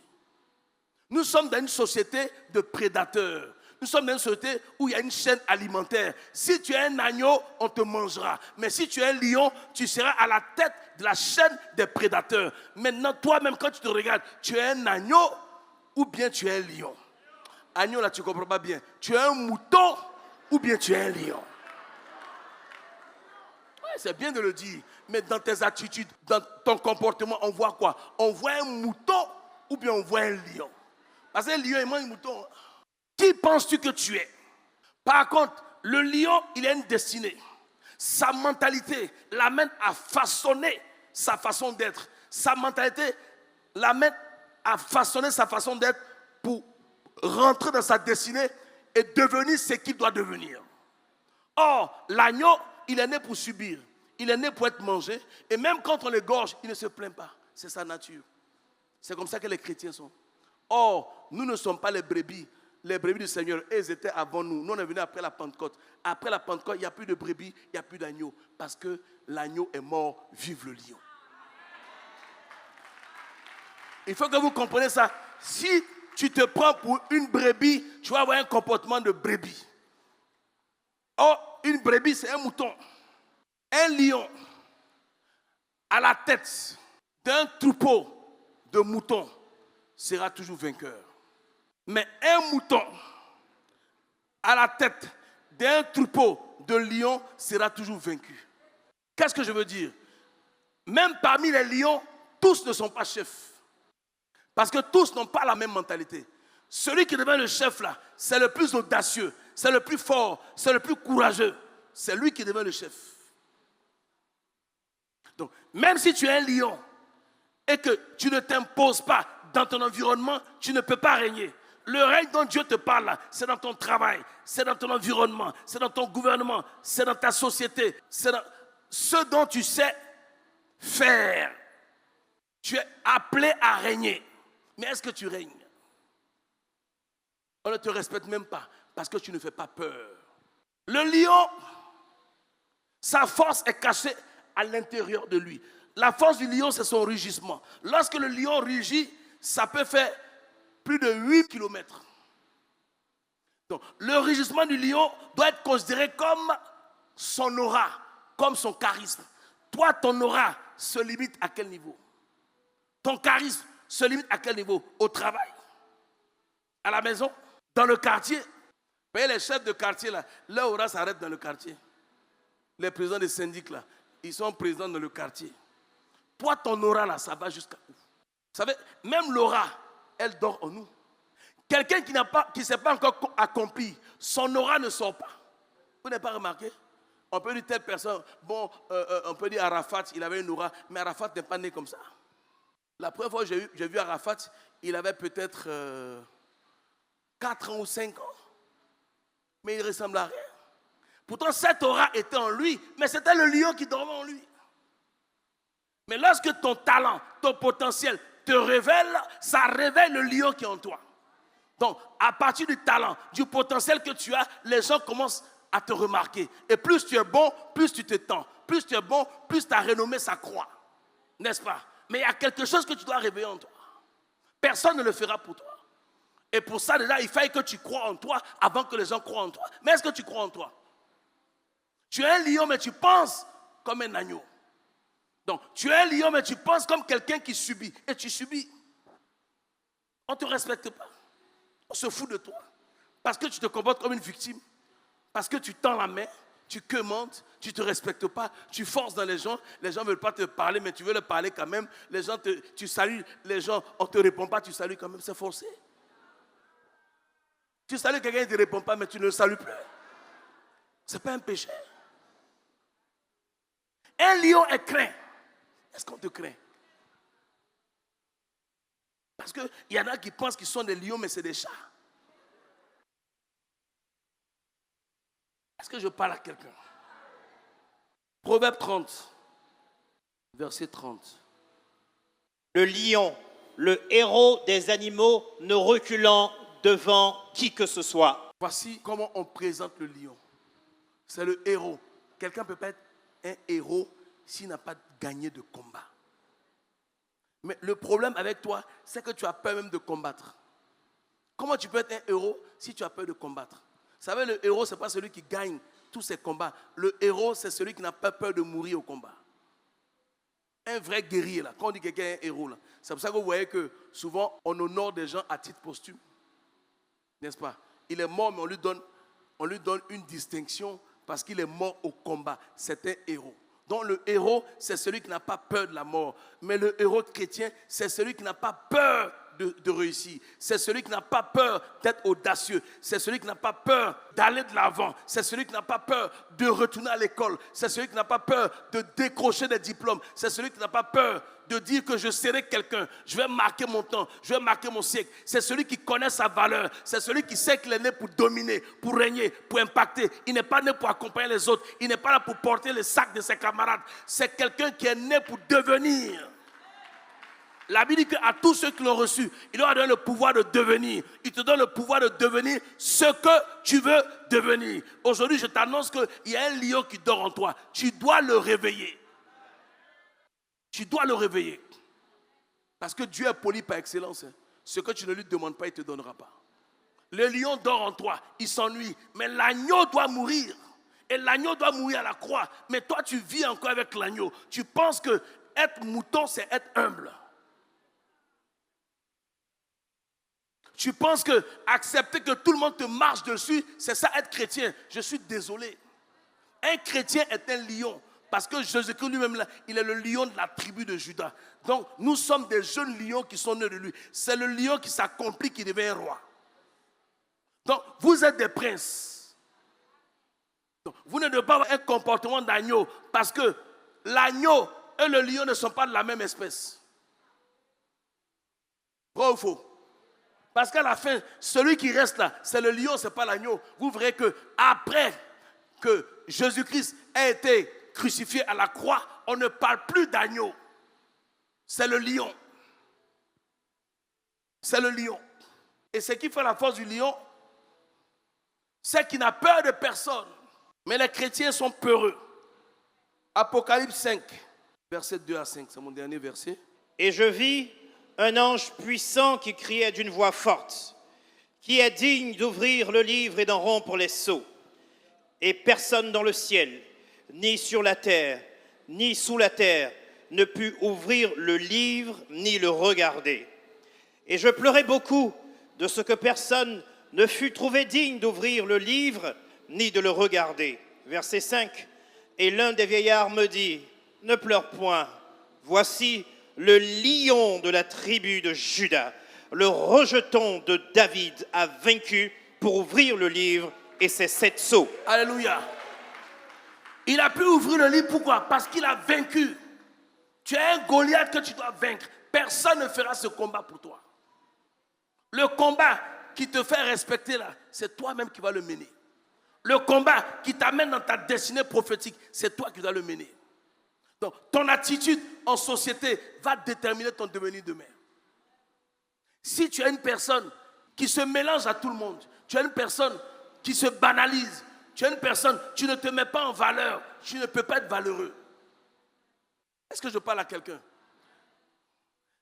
Nous sommes dans une société de prédateurs. Nous sommes dans une société où il y a une chaîne alimentaire. Si tu es un agneau, on te mangera. Mais si tu es un lion, tu seras à la tête de la chaîne des prédateurs. Maintenant, toi-même, quand tu te regardes, tu es un agneau ou bien tu es un lion. Agneau, là, tu ne comprends pas bien. Tu es un mouton ou bien tu es un lion. C'est bien de le dire, mais dans tes attitudes, dans ton comportement, on voit quoi? On voit un mouton ou bien on voit un lion? Parce que le lion, il mange un mouton. Qui penses-tu que tu es? Par contre, le lion, il a une destinée. Sa mentalité l'amène à façonner sa façon d'être. Sa mentalité l'amène à façonner sa façon d'être pour rentrer dans sa destinée et devenir ce qu'il doit devenir. Or, l'agneau, il est né pour subir. Il est né pour être mangé. Et même quand on l'égorge, il ne se plaint pas. C'est sa nature. C'est comme ça que les chrétiens sont. Or, nous ne sommes pas les brebis. Les brebis du Seigneur, ils étaient avant nous. Nous, on est venus après la Pentecôte. Après la Pentecôte, il n'y a plus de brebis, il n'y a plus d'agneau. Parce que l'agneau est mort, vive le lion. Il faut que vous compreniez ça. Si tu te prends pour une brebis, tu vas avoir un comportement de brebis. Or, une brebis, c'est un mouton. Un lion à la tête d'un troupeau de moutons sera toujours vainqueur. Mais un mouton à la tête d'un troupeau de lions sera toujours vaincu. Qu'est-ce que je veux dire? Même parmi les lions, tous ne sont pas chefs. Parce que tous n'ont pas la même mentalité. Celui qui devient le chef là, c'est le plus audacieux, c'est le plus fort, c'est le plus courageux. C'est lui qui devient le chef. Donc, même si tu es un lion et que tu ne t'imposes pas dans ton environnement, tu ne peux pas régner. Le règne dont Dieu te parle là, c'est dans ton travail, c'est dans ton environnement, c'est dans ton gouvernement, c'est dans ta société, c'est dans ce dont tu sais faire. Tu es appelé à régner. Mais est-ce que tu règnes? On ne te respecte même pas parce que tu ne fais pas peur. Le lion, sa force est cachée à l'intérieur de lui. La force du lion, c'est son rugissement. Lorsque le lion rugit, ça peut faire plus de 8 km. Donc, le rugissement du lion doit être considéré comme son aura, comme son charisme. Toi, ton aura se limite à quel niveau? Ton charisme se limite à quel niveau? Au travail, à la maison, dans le quartier. Vous voyez les chefs de quartier là, leur aura s'arrête dans le quartier. Les présidents des syndics là, ils sont présidents dans le quartier. Toi, ton aura là, ça va jusqu'à où? Vous savez, même l'aura, elle dort en nous. Quelqu'un qui ne s'est pas encore accompli, son aura ne sort pas. Vous n'avez pas remarqué? On peut dire telle personne, bon, on peut dire Arafat, il avait une aura, mais Arafat n'est pas né comme ça. La première fois que j'ai vu Arafat, il avait peut-être 4 ans ou 5 ans. Mais il ne ressemblait à rien. Pourtant, cette aura était en lui, mais c'était le lion qui dormait en lui. Mais lorsque ton talent, ton potentiel te révèle, ça révèle le lion qui est en toi. Donc, à partir du talent, du potentiel que tu as, les gens commencent à te remarquer. Et plus tu es bon, plus tu te tends. Plus tu es bon, plus ta renommée s'accroît. N'est-ce pas? Mais il y a quelque chose que tu dois réveiller en toi. Personne ne le fera pour toi. Et pour ça, déjà, il fallait que tu crois en toi avant que les gens croient en toi. Mais est-ce que tu crois en toi? Tu es un lion, mais tu penses comme un agneau. Donc, tu es un lion, mais tu penses comme quelqu'un qui subit. Et tu subis. On ne te respecte pas. On se fout de toi. Parce que tu te comportes comme une victime. Parce que tu tends la main, tu commandes, tu ne te respectes pas, tu forces dans les gens ne veulent pas te parler, mais tu veux leur parler quand même. Les gens, tu salues les gens, on ne te répond pas, tu salues quand même, c'est forcé. Tu salues quelqu'un, il ne te répond pas, mais tu ne le salues plus. Ce n'est pas un péché. Un lion est craint. Est-ce qu'on te craint? Parce qu'il y en a qui pensent qu'ils sont des lions, mais c'est des chats. Est-ce que je parle à quelqu'un? Proverbe 30, verset 30. Le lion, le héros des animaux, ne reculant devant qui que ce soit. Voici comment on présente le lion. C'est le héros. Quelqu'un ne peut pas être un héros s'il n'a pas gagné de combat. Mais le problème avec toi, c'est que tu as peur même de combattre. Comment tu peux être un héros si tu as peur de combattre? Vous savez, le héros, ce n'est pas celui qui gagne tous ses combats. Le héros, c'est celui qui n'a pas peur de mourir au combat. Un vrai guerrier, là. Quand on dit quelqu'un est un héros, là, c'est pour ça que vous voyez que souvent, on honore des gens à titre posthume. N'est-ce pas? Il est mort, mais on lui donne une distinction parce qu'il est mort au combat. C'est un héros. Donc le héros, c'est celui qui n'a pas peur de la mort. Mais le héros chrétien, c'est celui qui n'a pas peur de réussir. C'est celui qui n'a pas peur d'être audacieux. C'est celui qui n'a pas peur d'aller de l'avant. C'est celui qui n'a pas peur de retourner à l'école. C'est celui qui n'a pas peur de décrocher des diplômes. C'est celui qui n'a pas peur de dire que je serai quelqu'un. Je vais marquer mon temps. Je vais marquer mon siècle. C'est celui qui connaît sa valeur. C'est celui qui sait qu'il est né pour dominer, pour régner, pour impacter. Il n'est pas né pour accompagner les autres. Il n'est pas là pour porter les sacs de ses camarades. C'est quelqu'un qui est né pour devenir. La Bible dit qu'à tous ceux qui l'ont reçu, il leur a donné le pouvoir de devenir. Il te donne le pouvoir de devenir ce que tu veux devenir. Aujourd'hui, je t'annonce qu'il y a un lion qui dort en toi. Tu dois le réveiller. Tu dois le réveiller. Parce que Dieu est poli par excellence. Ce que tu ne lui demandes pas, il ne te donnera pas. Le lion dort en toi, il s'ennuie. Mais l'agneau doit mourir. Et l'agneau doit mourir à la croix. Mais toi, tu vis encore avec l'agneau. Tu penses que être mouton, c'est être humble. Tu penses que accepter que tout le monde te marche dessus, c'est ça être chrétien. Je suis désolé. Un chrétien est un lion. Parce que Jésus-Christ lui-même, là, il est le lion de la tribu de Juda. Donc, nous sommes des jeunes lions qui sont nés de lui. C'est le lion qui s'accomplit, qui devient roi. Donc, vous êtes des princes. Donc, vous ne devez pas avoir un comportement d'agneau. Parce que l'agneau et le lion ne sont pas de la même espèce. Vrai ou faux? Parce qu'à la fin, celui qui reste là, c'est le lion, ce n'est pas l'agneau. Vous verrez qu'après que Jésus-Christ ait été crucifié à la croix, on ne parle plus d'agneau. C'est le lion. C'est le lion. Et ce qui fait la force du lion, c'est qu'il n'a peur de personne. Mais les chrétiens sont peureux. Apocalypse 5, Verset 2 à 5, c'est mon dernier verset. Et je vis un ange puissant qui criait d'une voix forte, qui est digne d'ouvrir le livre et d'en rompre les sceaux. Et personne dans le ciel, ni sur la terre, ni sous la terre, ne put ouvrir le livre ni le regarder. Et je pleurais beaucoup de ce que personne ne fut trouvé digne d'ouvrir le livre ni de le regarder. Verset 5. Et l'un des vieillards me dit, ne pleure point, voici le lion de la tribu de Juda, le rejeton de David a vaincu pour ouvrir le livre et ses 7 sceaux. Alléluia. Il a pu ouvrir le livre, pourquoi? Parce qu'il a vaincu. Tu as un Goliath que tu dois vaincre. Personne ne fera ce combat pour toi. Le combat qui te fait respecter là, c'est toi-même qui vas le mener. Le combat qui t'amène dans ta destinée prophétique, c'est toi qui dois le mener. Donc, ton attitude en société va déterminer ton devenir demain. Si tu es une personne qui se mélange à tout le monde, tu es une personne qui se banalise, tu es une personne, tu ne te mets pas en valeur, tu ne peux pas être valeureux. Est-ce que je parle à quelqu'un?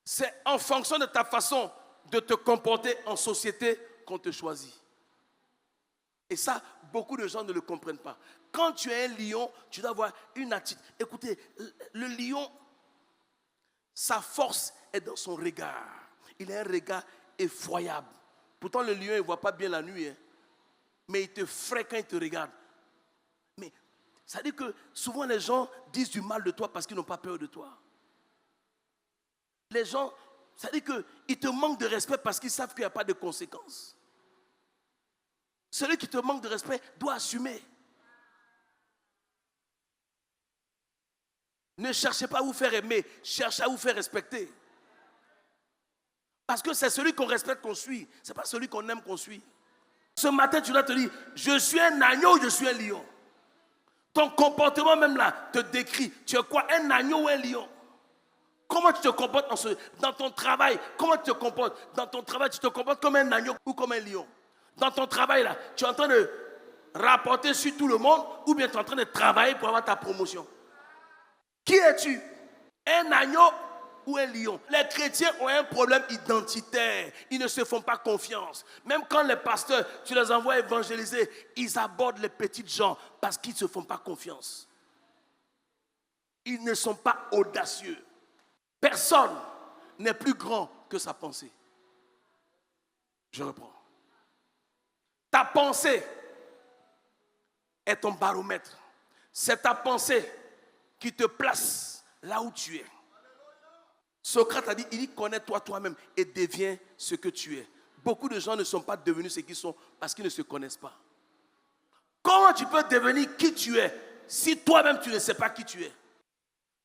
C'est en fonction de ta façon de te comporter en société qu'on te choisit. Et ça, beaucoup de gens ne le comprennent pas. Quand tu es un lion, tu dois avoir une attitude. Écoutez, le lion, sa force est dans son regard. Il a un regard effroyable. Pourtant, le lion, il ne voit pas bien la nuit. Hein. Mais il te fraie quand il te regarde. Mais ça veut dire que souvent les gens disent du mal de toi parce qu'ils n'ont pas peur de toi. Les gens, ça veut dire qu'ils te manquent de respect parce qu'ils savent qu'il n'y a pas de conséquences. Celui qui te manque de respect doit assumer. Ne cherchez pas à vous faire aimer, cherchez à vous faire respecter. Parce que c'est celui qu'on respecte qu'on suit, ce n'est pas celui qu'on aime qu'on suit. Ce matin, tu dois te dire, je suis un agneau ou je suis un lion. Ton comportement même là te décrit. Tu es quoi, un agneau ou un lion? Comment tu te comportes dans ton travail? Comment tu te comportes? Dans ton travail, tu te comportes comme un agneau ou comme un lion? Dans ton travail là, tu es en train de rapporter sur tout le monde ou bien tu es en train de travailler pour avoir ta promotion? Qui es-tu? Un agneau ou un lion? Les chrétiens ont un problème identitaire. Ils ne se font pas confiance. Même quand les pasteurs, tu les envoies évangéliser, ils abordent les petites gens parce qu'ils ne se font pas confiance. Ils ne sont pas audacieux. Personne n'est plus grand que sa pensée. Je reprends. Ta pensée est ton baromètre. C'est ta pensée qui te place là où tu es. Socrate a dit, il dit, connais-toi toi-même et deviens ce que tu es. Beaucoup de gens ne sont pas devenus ce qu'ils sont parce qu'ils ne se connaissent pas. Comment tu peux devenir qui tu es si toi-même tu ne sais pas qui tu es?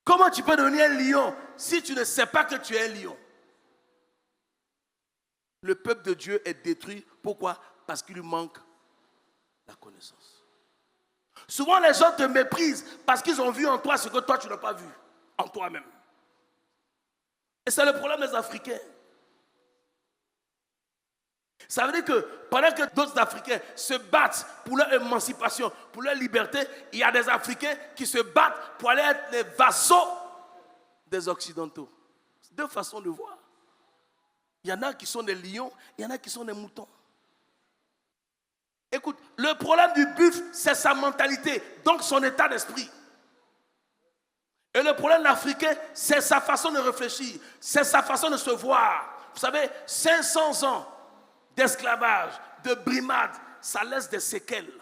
Comment tu peux devenir un lion si tu ne sais pas que tu es un lion? Le peuple de Dieu est détruit. Pourquoi? Parce qu'il lui manque la connaissance. Souvent les gens te méprisent parce qu'ils ont vu en toi ce que toi tu n'as pas vu en toi-même. Et c'est le problème des Africains. Ça veut dire que pendant que d'autres Africains se battent pour leur émancipation, pour leur liberté, il y a des Africains qui se battent pour aller être les vassaux des Occidentaux. C'est deux façons de voir. Il y en a qui sont des lions, il y en a qui sont des moutons. Écoute, le problème du buffle, c'est sa mentalité, donc son état d'esprit. Et le problème africain, c'est sa façon de réfléchir, c'est sa façon de se voir. Vous savez, 500 ans d'esclavage, de brimade, ça laisse des séquelles.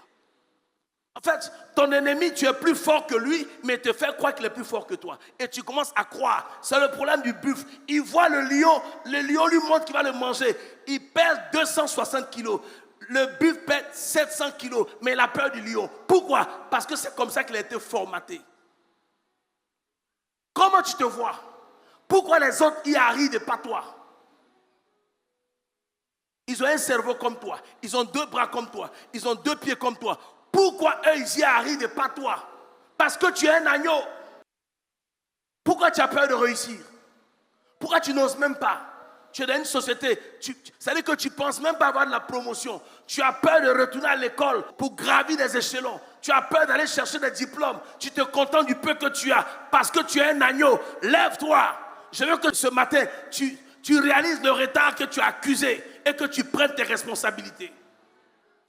En fait, ton ennemi, tu es plus fort que lui, mais il te fait croire qu'il est plus fort que toi. Et tu commences à croire. C'est le problème du buffle. Il voit le lion lui montre qu'il va le manger. Il pèse 260 kilos. Le buffle pèse 700 kilos, mais il a peur du lion. Pourquoi? Parce que c'est comme ça qu'il a été formaté. Comment tu te vois? Pourquoi les autres y arrivent et pas toi? Ils ont un cerveau comme toi. Ils ont 2 bras comme toi. Ils ont 2 pieds comme toi. Pourquoi eux, ils y arrivent et pas toi? Parce que tu es un agneau. Pourquoi tu as peur de réussir? Pourquoi tu n'oses même pas? Tu es dans une société, ça veut dire que tu ne penses même pas avoir de la promotion. Tu as peur de retourner à l'école pour gravir des échelons. Tu as peur d'aller chercher des diplômes. Tu te contentes du peu que tu as parce que tu es un agneau. Lève-toi. Je veux que ce matin, tu réalises le retard que tu as accusé et que tu prennes tes responsabilités.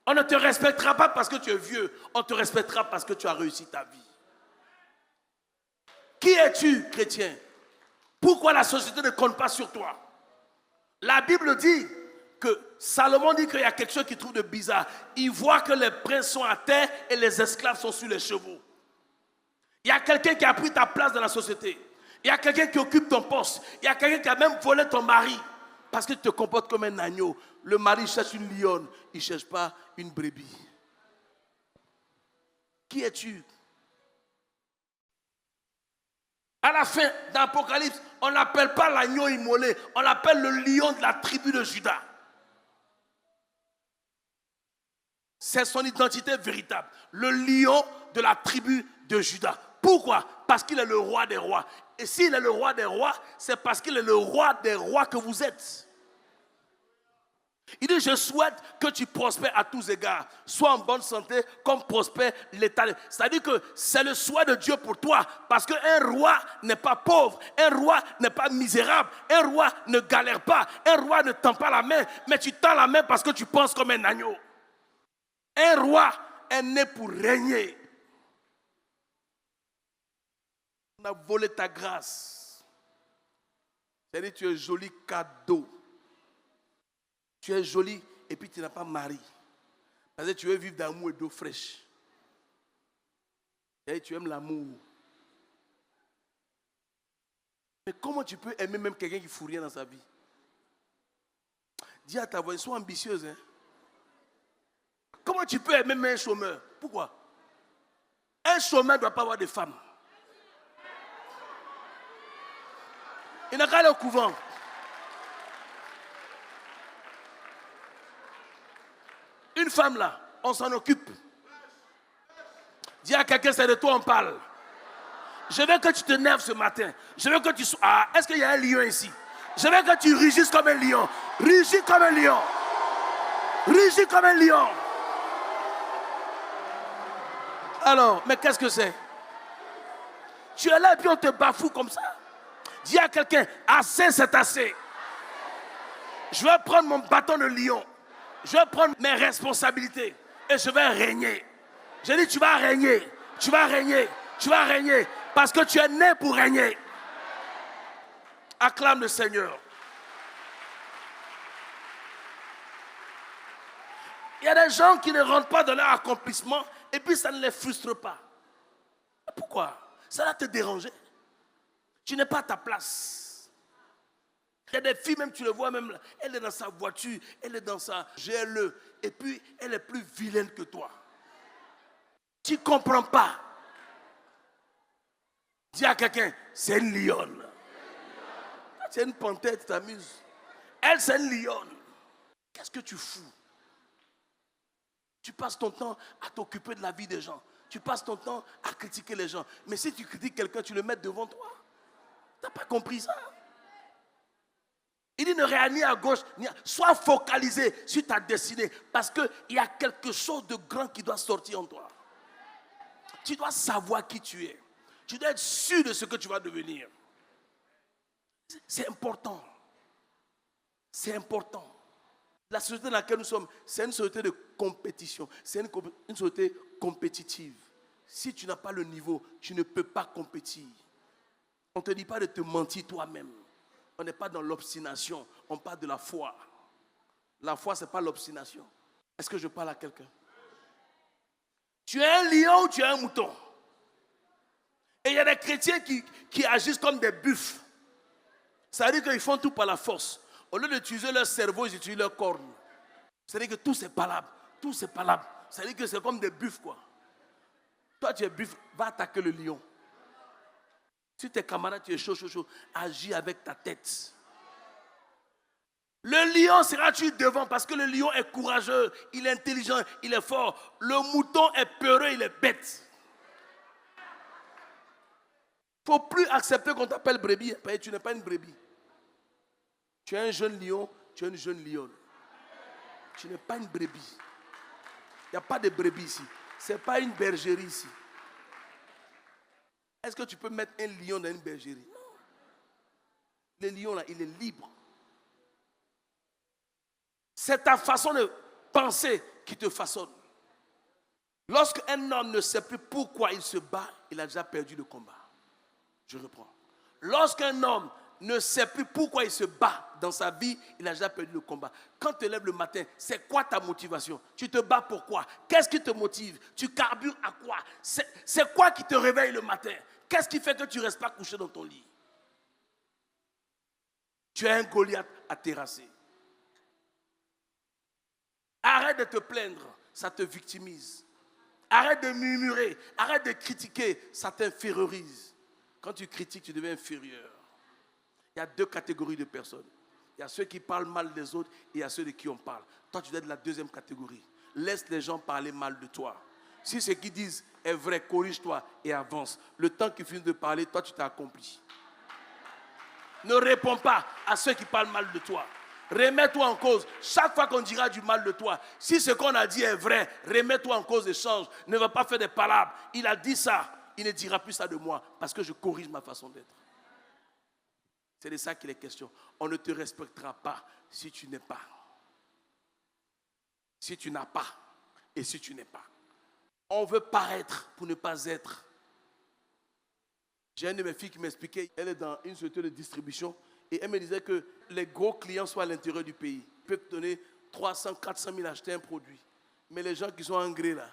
On ne te respectera pas parce que tu es vieux. On te respectera parce que tu as réussi ta vie. Qui es-tu, chrétien? Pourquoi la société ne compte pas sur toi? La Bible dit que Salomon dit qu'il y a quelque chose qui trouve de bizarre. Il voit que les princes sont à terre et les esclaves sont sur les chevaux. Il y a quelqu'un qui a pris ta place dans la société. Il y a quelqu'un qui occupe ton poste. Il y a quelqu'un qui a même volé ton mari. Parce que tu te comportes comme un agneau. Le mari cherche une lionne. Il ne cherche pas une brebis. Qui es-tu? À la fin d'Apocalypse, on n'appelle pas l'agneau immolé. On l'appelle le lion de la tribu de Juda. C'est son identité véritable. Le lion de la tribu de Juda. Pourquoi? Parce qu'il est le roi des rois. Et s'il est le roi des rois, c'est parce qu'il est le roi des rois que vous êtes. Il dit, je souhaite que tu prospères à tous égards. Sois en bonne santé comme prospère l'État. C'est-à-dire que c'est le souhait de Dieu pour toi. Parce qu'un roi n'est pas pauvre. Un roi n'est pas misérable. Un roi ne galère pas. Un roi ne tend pas la main. Mais tu tends la main parce que tu penses comme un agneau. Un roi est né pour régner. On a volé ta grâce. C'est-à-dire que tu es joli cadeau. Tu es joli et puis tu n'as pas mari. Parce que tu veux vivre d'amour et d'eau fraîche. Et tu aimes l'amour. Mais comment tu peux aimer même quelqu'un qui ne fout rien dans sa vie? Dis à ta voix, sois ambitieuse. Hein? Comment tu peux aimer même un chômeur? Pourquoi? Un chômeur ne doit pas avoir de femme. Il n'a qu'à aller au couvent. Une femme là, on s'en occupe. Dis à quelqu'un, c'est de toi on parle. Je veux que tu te nerves ce matin. Je veux que tu sois... Ah, est-ce qu'il y a un lion ici? Je veux que tu rugisses comme un lion. Rugis comme un lion. Rugis comme un lion. Alors, mais qu'est-ce que c'est? Tu es là et puis on te bafoue comme ça. Dis à quelqu'un, assez c'est assez. Je vais prendre mon bâton de lion. Je vais prendre mes responsabilités et je vais régner. J'ai dit, tu vas régner, tu vas régner, tu vas régner parce que tu es né pour régner. Acclame le Seigneur. Il y a des gens qui ne rentrent pas dans leur accomplissement et puis ça ne les frustre pas. Pourquoi? Ça va te déranger. Tu n'es pas à ta place. Il y a des filles, même tu le vois, même elle est dans sa voiture, elle est dans sa GLE, et puis elle est plus vilaine que toi. Tu ne comprends pas. Dis à quelqu'un, c'est une lionne. C'est une panthère, tu t'amuses. Elle, c'est une lionne. Qu'est-ce que tu fous? Tu passes ton temps à t'occuper de la vie des gens. Tu passes ton temps à critiquer les gens. Mais si tu critiques quelqu'un, tu le mets devant toi. Tu n'as pas compris ça? Il dit ne regarde ni à gauche, ni à... Sois focalisé sur ta destinée. Parce qu'il y a quelque chose de grand qui doit sortir en toi. Tu dois savoir qui tu es. Tu dois être sûr de ce que tu vas devenir. C'est important. C'est important. La société dans laquelle nous sommes, c'est une société de compétition. C'est une société compétitive. Si tu n'as pas le niveau, tu ne peux pas compétir. On ne te dit pas de te mentir toi-même. On n'est pas dans l'obstination, on parle de la foi. La foi, ce n'est pas l'obstination. Est-ce que je parle à quelqu'un? Tu es un lion ou tu es un mouton? Et il y a des chrétiens qui agissent comme des buffles. Ça veut dire qu'ils font tout par la force. Au lieu d'utiliser leur cerveau, ils utilisent leur corne. C'est-à-dire que tout c'est palabre. Tout c'est palabre. C'est-à-dire que c'est comme des buffles, quoi. Toi, tu es buffle, va attaquer le lion. Si tes camarades, tu es chaud, agis avec ta tête. Le lion sera-tu devant parce que le lion est courageux, il est intelligent, il est fort. Le mouton est peureux, il est bête. Il ne faut plus accepter qu'on t'appelle brebis, parce que tu n'es pas une brebis. Tu es un jeune lion, tu es une jeune lionne. Tu n'es pas une brebis. Il n'y a pas de brebis ici. Ce n'est pas une bergerie ici. Est-ce que tu peux mettre un lion dans une bergerie? Non. Le lion là, il est libre. C'est ta façon de penser qui te façonne. Lorsqu'un homme ne sait plus pourquoi il se bat, il a déjà perdu le combat. Je reprends. Lorsqu'un homme ne sait plus pourquoi il se bat dans sa vie, il a déjà perdu le combat. Quand tu te lèves le matin, c'est quoi ta motivation? Tu te bats pourquoi? Qu'est-ce qui te motive? Tu carbures à quoi? C'est quoi qui te réveille le matin? Qu'est-ce qui fait que tu ne restes pas couché dans ton lit? Tu es un Goliath à terrasser. Arrête de te plaindre, ça te victimise. Arrête de murmurer, arrête de critiquer, ça t'infériorise. Quand tu critiques, tu deviens inférieur. Il y a deux catégories de personnes. Il y a ceux qui parlent mal des autres et il y a ceux de qui on parle. Toi, tu dois être de la deuxième catégorie. Laisse les gens parler mal de toi. Si ce qu'ils disent est vrai, corrige-toi et avance. Le temps qu'ils finissent de parler, toi, tu t'es accompli. Ne réponds pas à ceux qui parlent mal de toi. Remets-toi en cause. Chaque fois qu'on dira du mal de toi, si ce qu'on a dit est vrai, remets-toi en cause et change. Ne va pas faire des palabres. Il a dit ça, il ne dira plus ça de moi parce que je corrige ma façon d'être. C'est de ça qu'il est question. On ne te respectera pas si tu n'es pas. Si tu n'as pas et si tu n'es pas. On veut paraître pour ne pas être. J'ai une de mes filles qui m'expliquait, elle est dans une société de distribution et elle me disait que les gros clients sont à l'intérieur du pays. Ils peuvent te donner 300, 400 000 acheter un produit. Mais les gens qui sont en gré là,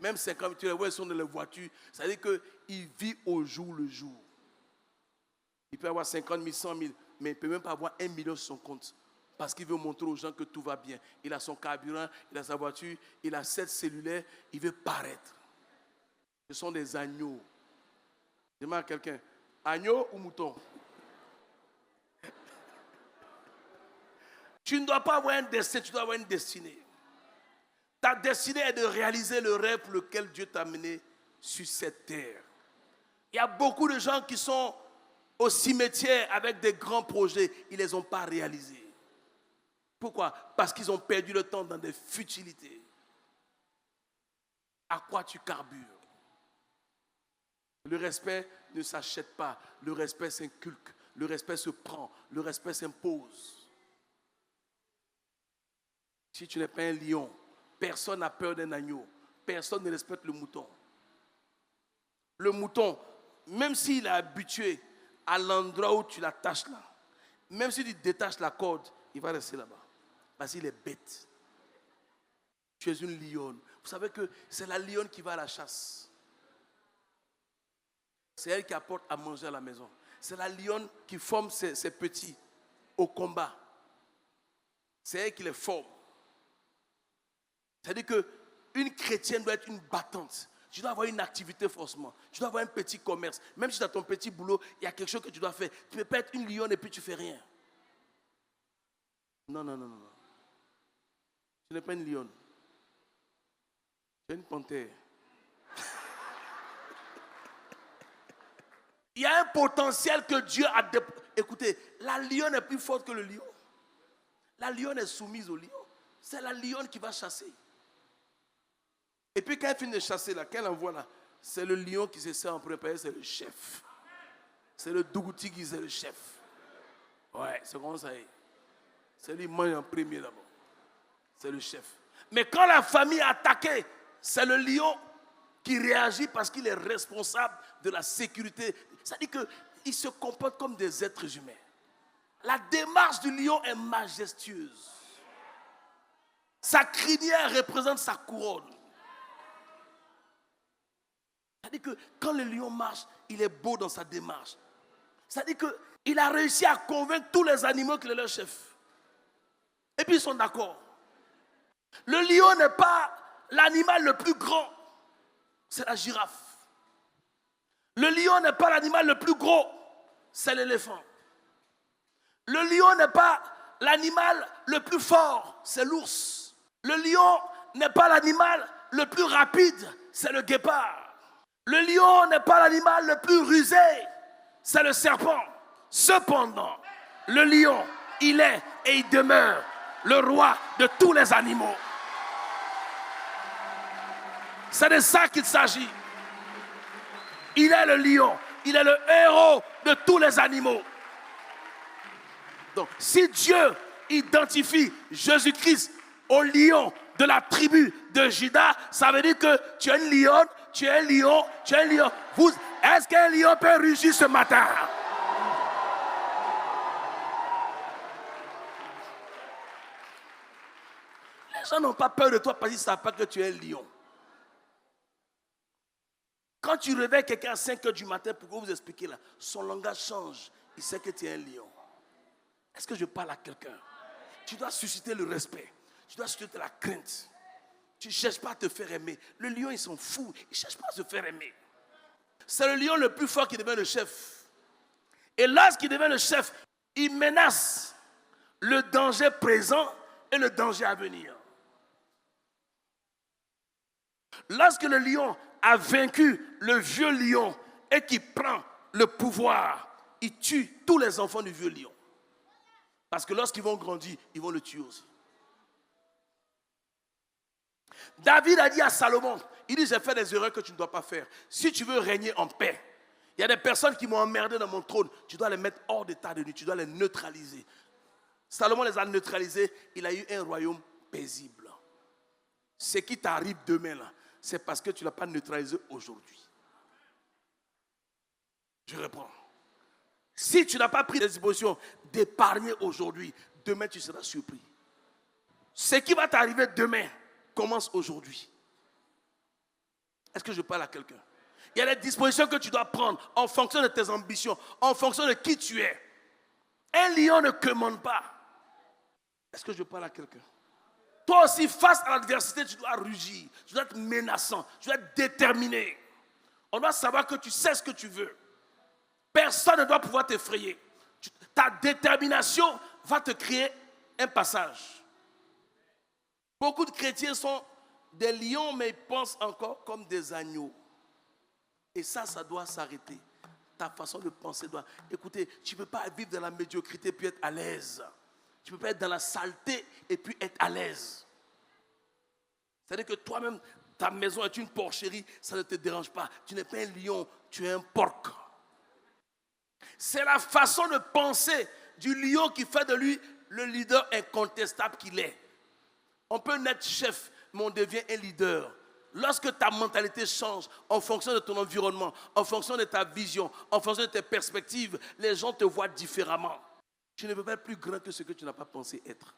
même 50 000, tu les vois, ils sont dans les voitures, ça veut dire qu'ils vivent au jour le jour. Il peut avoir 50 000, 100 000, mais il ne peut même pas avoir 1 million sur son compte. Parce qu'il veut montrer aux gens que tout va bien. Il a son carburant, il a sa voiture, il a 7 cellulaires, il veut paraître. Ce sont des agneaux. Je demande à quelqu'un, agneau ou mouton? Tu ne dois pas avoir un destin, tu dois avoir une destinée. Ta destinée est de réaliser le rêve pour lequel Dieu t'a amené sur cette terre. Il y a beaucoup de gens qui sont au cimetière avec des grands projets, ils ne les ont pas réalisés. Pourquoi? Parce qu'ils ont perdu le temps dans des futilités. À quoi tu carbures? Le respect ne s'achète pas, le respect s'inculque, le respect se prend, le respect s'impose. Si tu n'es pas un lion, personne n'a peur d'un agneau, personne ne respecte le mouton. Le mouton, même s'il est habitué à l'endroit où tu l'attaches là, même si tu détaches la corde, il va rester là-bas. Parce qu'il est bête. Tu es une lionne. Vous savez que c'est la lionne qui va à la chasse. C'est elle qui apporte à manger à la maison. C'est la lionne qui forme ses petits au combat. C'est elle qui les forme. C'est-à-dire qu'une chrétienne doit être une battante. Tu dois avoir une activité forcément. Tu dois avoir un petit commerce. Même si tu as ton petit boulot, il y a quelque chose que tu dois faire. Tu ne peux pas être une lionne et puis tu ne fais rien. Non, non, non, non. Tu n'es pas une lionne. Tu es une panthère. Il y a un potentiel que Dieu a déposé. Écoutez, la lionne est plus forte que le lion. La lionne est soumise au lion. C'est la lionne qui va chasser. Et puis quand elle finit de chasser, là, qu'elle envoie là, c'est le lion qui se sert en préparé, c'est le chef. C'est le dougouti qui est le chef. Ouais, c'est comme ça. C'est lui qui mange en premier d'abord. C'est le chef. Mais quand la famille est attaquée, c'est le lion qui réagit parce qu'il est responsable de la sécurité. C'est-à-dire qu'il se comporte comme des êtres humains. La démarche du lion est majestueuse. Sa crinière représente sa couronne. C'est-à-dire que quand le lion marche, il est beau dans sa démarche. C'est-à-dire qu'il a réussi à convaincre tous les animaux qu'il est leur chef. Et puis ils sont d'accord. Le lion n'est pas l'animal le plus grand, c'est la girafe. Le lion n'est pas l'animal le plus gros, c'est l'éléphant. Le lion n'est pas l'animal le plus fort, c'est l'ours. Le lion n'est pas l'animal le plus rapide, c'est le guépard. Le lion n'est pas l'animal le plus rusé, c'est le serpent. Cependant, le lion, il est et il demeure le roi de tous les animaux. C'est de ça qu'il s'agit. Il est le lion. Il est le héros de tous les animaux. Donc, si Dieu identifie Jésus-Christ au lion de la tribu de Juda, ça veut dire que tu es une lionne, tu es un lion, tu es un lion. Est-ce qu'un lion peut rugir ce matin? Les gens n'ont pas peur de toi parce qu'ils ne savent pas que tu es un lion. Quand tu réveilles quelqu'un à 5 h du matin pour que vous expliquez là, son langage change. Il sait que tu es un lion. Est-ce que je parle à quelqu'un? Tu dois susciter le respect. Tu dois susciter la crainte. Tu ne cherches pas à te faire aimer. Le lion, ils sont fous. Ils ne cherchent pas à se faire aimer. C'est le lion le plus fort qui devient le chef. Et lorsqu'il devient le chef, il menace le danger présent et le danger à venir. Lorsque le lion a vaincu le vieux lion et qu'il prend le pouvoir, il tue tous les enfants du vieux lion. Parce que lorsqu'ils vont grandir, ils vont le tuer aussi. David a dit à Salomon, il dit, j'ai fait des erreurs que tu ne dois pas faire. Si tu veux régner en paix, il y a des personnes qui m'ont emmerdé dans mon trône, tu dois les mettre hors d'état de nuit, tu dois les neutraliser. Salomon les a neutralisés, il a eu un royaume paisible. Ce qui t'arrive demain là, c'est parce que tu ne l'as pas neutralisé aujourd'hui. Je reprends. Si tu n'as pas pris des dispositions d'épargner aujourd'hui, demain tu seras surpris. Ce qui va t'arriver demain commence aujourd'hui. Est-ce que je parle à quelqu'un? Il y a des dispositions que tu dois prendre en fonction de tes ambitions, en fonction de qui tu es. Un lion ne commande pas. Est-ce que je parle à quelqu'un? Toi aussi, face à l'adversité, tu dois rugir, tu dois être menaçant, tu dois être déterminé. On doit savoir que tu sais ce que tu veux. Personne ne doit pouvoir t'effrayer. Ta détermination va te créer un passage. Beaucoup de chrétiens sont des lions, mais ils pensent encore comme des agneaux. Et ça doit s'arrêter. Ta façon de penser doit... Écoutez, tu ne peux pas vivre dans la médiocrité puis être à l'aise. Tu ne peux pas être dans la saleté et puis être à l'aise. C'est-à-dire que toi-même, ta maison est une porcherie, ça ne te dérange pas. Tu n'es pas un lion, tu es un porc. C'est la façon de penser du lion qui fait de lui le leader incontestable qu'il est. On peut naître chef, mais on devient un leader. Lorsque ta mentalité change en fonction de ton environnement, en fonction de ta vision, en fonction de tes perspectives, les gens te voient différemment. Tu ne peux pas être plus grand que ce que tu n'as pas pensé être.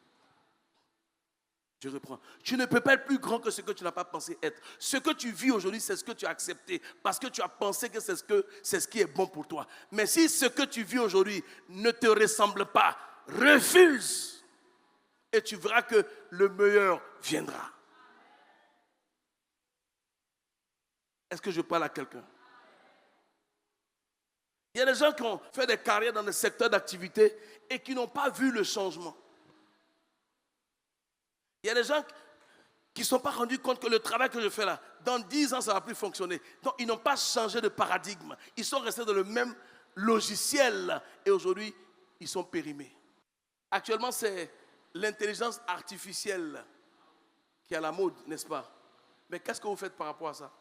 Je reprends. Tu ne peux pas être plus grand que ce que tu n'as pas pensé être. Ce que tu vis aujourd'hui, c'est ce que tu as accepté. Parce que tu as pensé que c'est ce qui est bon pour toi. Mais si ce que tu vis aujourd'hui ne te ressemble pas, refuse. Et tu verras que le meilleur viendra. Est-ce que je parle à quelqu'un? Il y a des gens qui ont fait des carrières dans des secteurs d'activité et qui n'ont pas vu le changement. Il y a des gens qui ne se sont pas rendus compte que le travail que je fais là, dans 10 ans, ça ne va plus fonctionner. Donc, ils n'ont pas changé de paradigme. Ils sont restés dans le même logiciel et aujourd'hui, ils sont périmés. Actuellement, c'est l'intelligence artificielle qui est à la mode, n'est-ce pas? Mais qu'est-ce que vous faites par rapport à ça?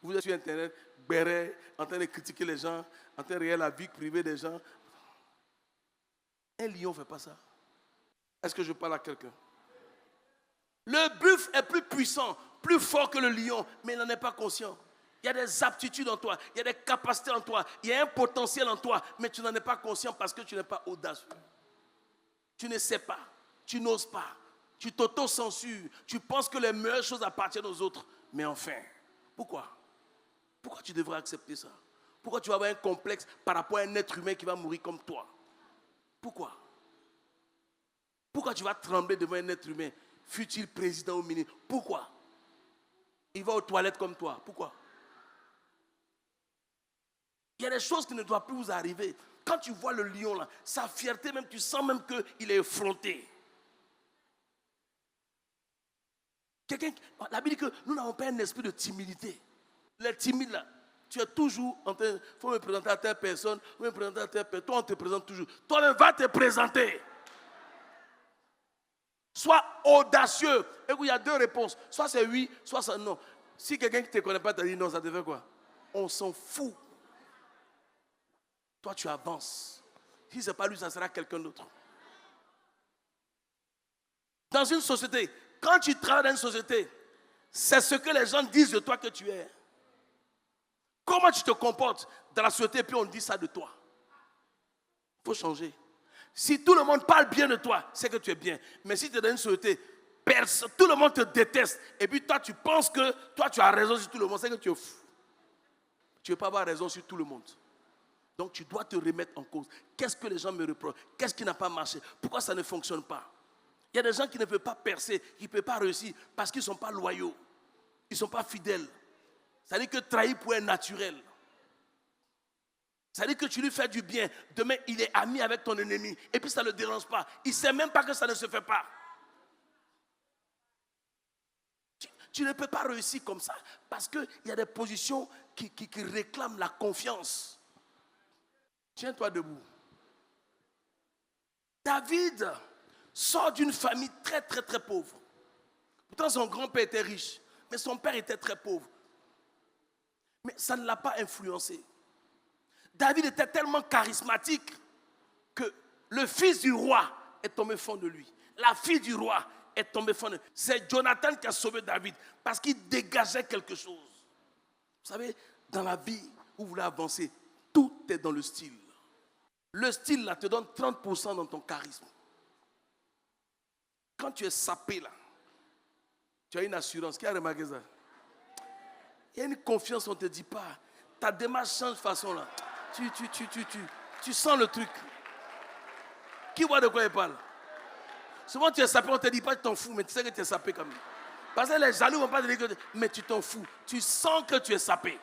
Vous êtes sur Internet, béret, en train de critiquer les gens, en train de regarder la vie privée des gens. Un lion ne fait pas ça. Est-ce que je parle à quelqu'un? Le buffle est plus puissant, plus fort que le lion, mais il n'en est pas conscient. Il y a des aptitudes en toi, il y a des capacités en toi, il y a un potentiel en toi, mais tu n'en es pas conscient parce que tu n'es pas audacieux. Tu ne sais pas, tu n'oses pas, tu t'auto-censures, tu penses que les meilleures choses appartiennent aux autres. Mais enfin, pourquoi? Pourquoi tu devrais accepter ça? Pourquoi tu vas avoir un complexe par rapport à un être humain qui va mourir comme toi? Pourquoi? Pourquoi tu vas trembler devant un être humain, fut-il président ou ministre? Pourquoi? Il va aux toilettes comme toi. Pourquoi? Il y a des choses qui ne doivent plus vous arriver. Quand tu vois le lion là, sa fierté même, tu sens même qu'il est effronté. La Bible dit que nous n'avons pas un esprit de timidité. Les timides là, tu es toujours en train, il faut me présenter à telle personne, il faut me présenter à telle personne. Toi, on te présente toujours. Toi-même, va te présenter. Sois audacieux. Et il y a deux réponses. Soit c'est oui, soit c'est non. Si quelqu'un qui ne te connaît pas t'a dit non, ça te fait quoi? On s'en fout. Toi, tu avances. Si ce n'est pas lui, ça sera quelqu'un d'autre. Dans une société, quand tu travailles dans une société, c'est ce que les gens disent de toi que tu es. Comment tu te comportes dans la société, puis on dit ça de toi. Il faut changer. Si tout le monde parle bien de toi, c'est que tu es bien. Mais si tu es dans une société, tout le monde te déteste, et puis toi tu penses que toi tu as raison sur tout le monde, c'est que tu es fou. Tu ne veux pas avoir raison sur tout le monde. Donc tu dois te remettre en cause. Qu'est-ce que les gens me reprochent? Qu'est-ce qui n'a pas marché? Pourquoi ça ne fonctionne pas? Il y a des gens qui ne peuvent pas percer, qui ne peuvent pas réussir parce qu'ils ne sont pas loyaux. Ils ne sont pas fidèles. Ça veut dire que trahir pour être naturel. Ça veut dire que tu lui fais du bien. Demain, il est ami avec ton ennemi. Et puis ça ne le dérange pas. Il ne sait même pas que ça ne se fait pas. Tu ne peux pas réussir comme ça. Parce qu'il y a des positions qui réclament la confiance. Tiens-toi debout. David sort d'une famille très très très pauvre. Pourtant son grand-père était riche. Mais son père était très pauvre. Mais ça ne l'a pas influencé. David était tellement charismatique que le fils du roi est tombé fond de lui. La fille du roi est tombée fond de lui. C'est Jonathan qui a sauvé David parce qu'il dégageait quelque chose. Vous savez, dans la vie où vous voulez avancer, tout est dans le style. Le style là te donne 30% dans ton charisme. Quand tu es sapé là, tu as une assurance. Qui a remarqué ça? Il y a une confiance, on ne te dit pas. Ta démarche change de façon là. Tu sens le truc. Qui voit de quoi il parle? Souvent tu es sapé, on ne te dit pas tu t'en fous, mais tu sais que tu es sapé quand même. Parce que les jaloux ne vont pas te dire que mais tu t'en fous. Tu sens que tu es sapé.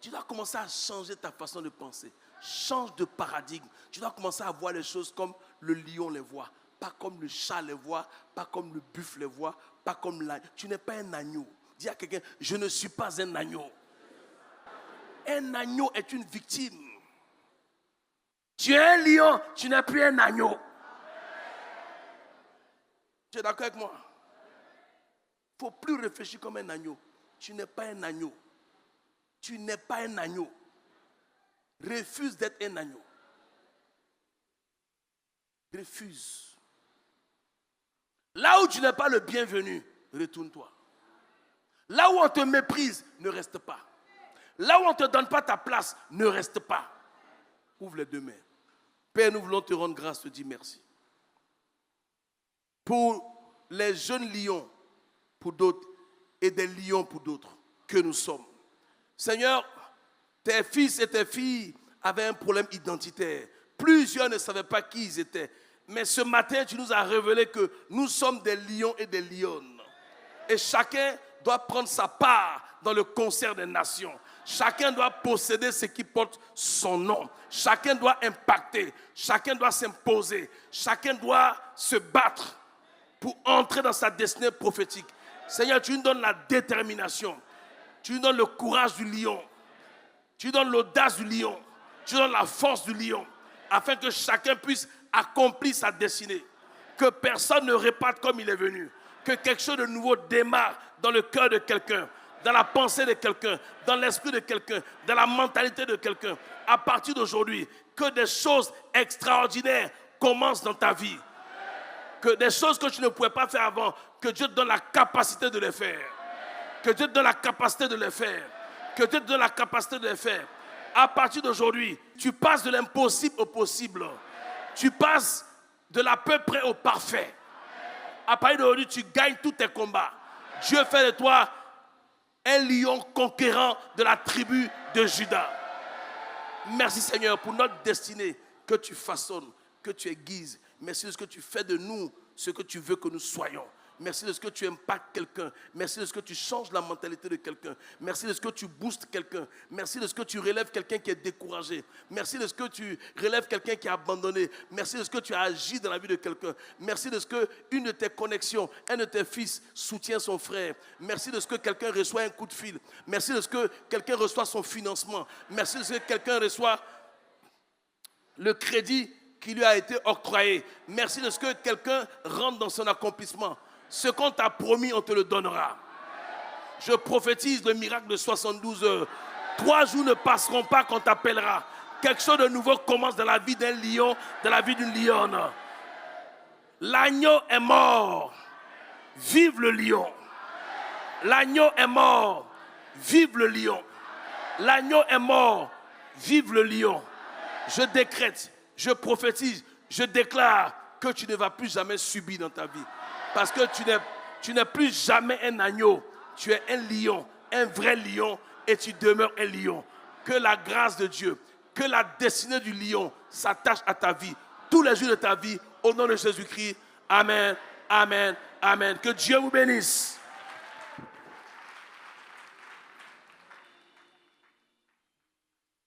Tu dois commencer à changer ta façon de penser. Change de paradigme. Tu dois commencer à voir les choses comme le lion les voit. Pas comme le chat les voit, pas comme le buffle les voit, pas comme l'agneau. Tu n'es pas un agneau. Dis à quelqu'un, je ne suis pas un agneau. Un agneau est une victime. Tu es un lion, tu n'es plus un agneau. Tu es d'accord avec moi? Il ne faut plus réfléchir comme un agneau. Tu n'es pas un agneau. Tu n'es pas un agneau. Refuse d'être un agneau. Refuse. Là où tu n'es pas le bienvenu, retourne-toi. Là où on te méprise, ne reste pas. Là où on ne te donne pas ta place, ne reste pas. Ouvre les deux mains. Père, nous voulons te rendre grâce, te dire merci. Pour les jeunes lions, pour d'autres, et des lions pour d'autres, que nous sommes. Seigneur, tes fils et tes filles avaient un problème identitaire. Plusieurs ne savaient pas qui ils étaient. Mais ce matin, tu nous as révélé que nous sommes des lions et des lionnes. Et chacun doit prendre sa part dans le concert des nations. Chacun doit posséder ce qui porte son nom. Chacun doit impacter. Chacun doit s'imposer. Chacun doit se battre pour entrer dans sa destinée prophétique. Seigneur, tu nous donnes la détermination. Tu nous donnes le courage du lion. Tu nous donnes l'audace du lion. Tu nous donnes la force du lion. Afin que chacun puisse accomplir sa destinée. Que personne ne réparte comme il est venu. Que quelque chose de nouveau démarre dans le cœur de quelqu'un, dans la pensée de quelqu'un, dans l'esprit de quelqu'un, dans la mentalité de quelqu'un. À partir d'aujourd'hui, que des choses extraordinaires commencent dans ta vie. Que des choses que tu ne pouvais pas faire avant, que Dieu te donne la capacité de les faire. Que Dieu te donne la capacité de les faire. Que Dieu te donne la capacité de les faire. À partir d'aujourd'hui, tu passes de l'impossible au possible. Tu passes de l'à peu près au parfait. À partir d'aujourd'hui, tu gagnes tous tes combats. Dieu fait de toi un lion conquérant de la tribu de Juda. Merci Seigneur pour notre destinée que tu façonnes, que tu aiguises. Merci de ce que tu fais de nous, ce que tu veux que nous soyons. Merci de ce que tu impactes quelqu'un. Merci de ce que tu changes la mentalité de quelqu'un. Merci de ce que tu boostes quelqu'un. Merci de ce que tu relèves quelqu'un qui est découragé. Merci de ce que tu relèves quelqu'un qui est abandonné. Merci de ce que tu as agi dans la vie de quelqu'un. Merci de ce qu'une de tes connexions, un de tes fils soutient son frère. Merci de ce que quelqu'un reçoit un coup de fil. Merci de ce que quelqu'un reçoit son financement. Merci de ce que quelqu'un reçoit le crédit qui lui a été octroyé. Merci de ce que quelqu'un rentre dans son accomplissement. Ce qu'on t'a promis, on te le donnera. Je prophétise le miracle de 72 heures. 3 jours ne passeront pas qu'on t'appellera. Quelque chose de nouveau commence dans la vie d'un lion, dans la vie d'une lionne. L'agneau est mort. Vive le lion. L'agneau est mort. Vive le lion. L'agneau est mort. Vive le lion. Je décrète, je prophétise, je déclare que tu ne vas plus jamais subir dans ta vie. Parce que tu n'es plus jamais un agneau. Tu es un lion, un vrai lion, et tu demeures un lion. Que la grâce de Dieu, que la destinée du lion s'attache à ta vie, tous les jours de ta vie, au nom de Jésus-Christ. Amen, amen, amen. Que Dieu vous bénisse.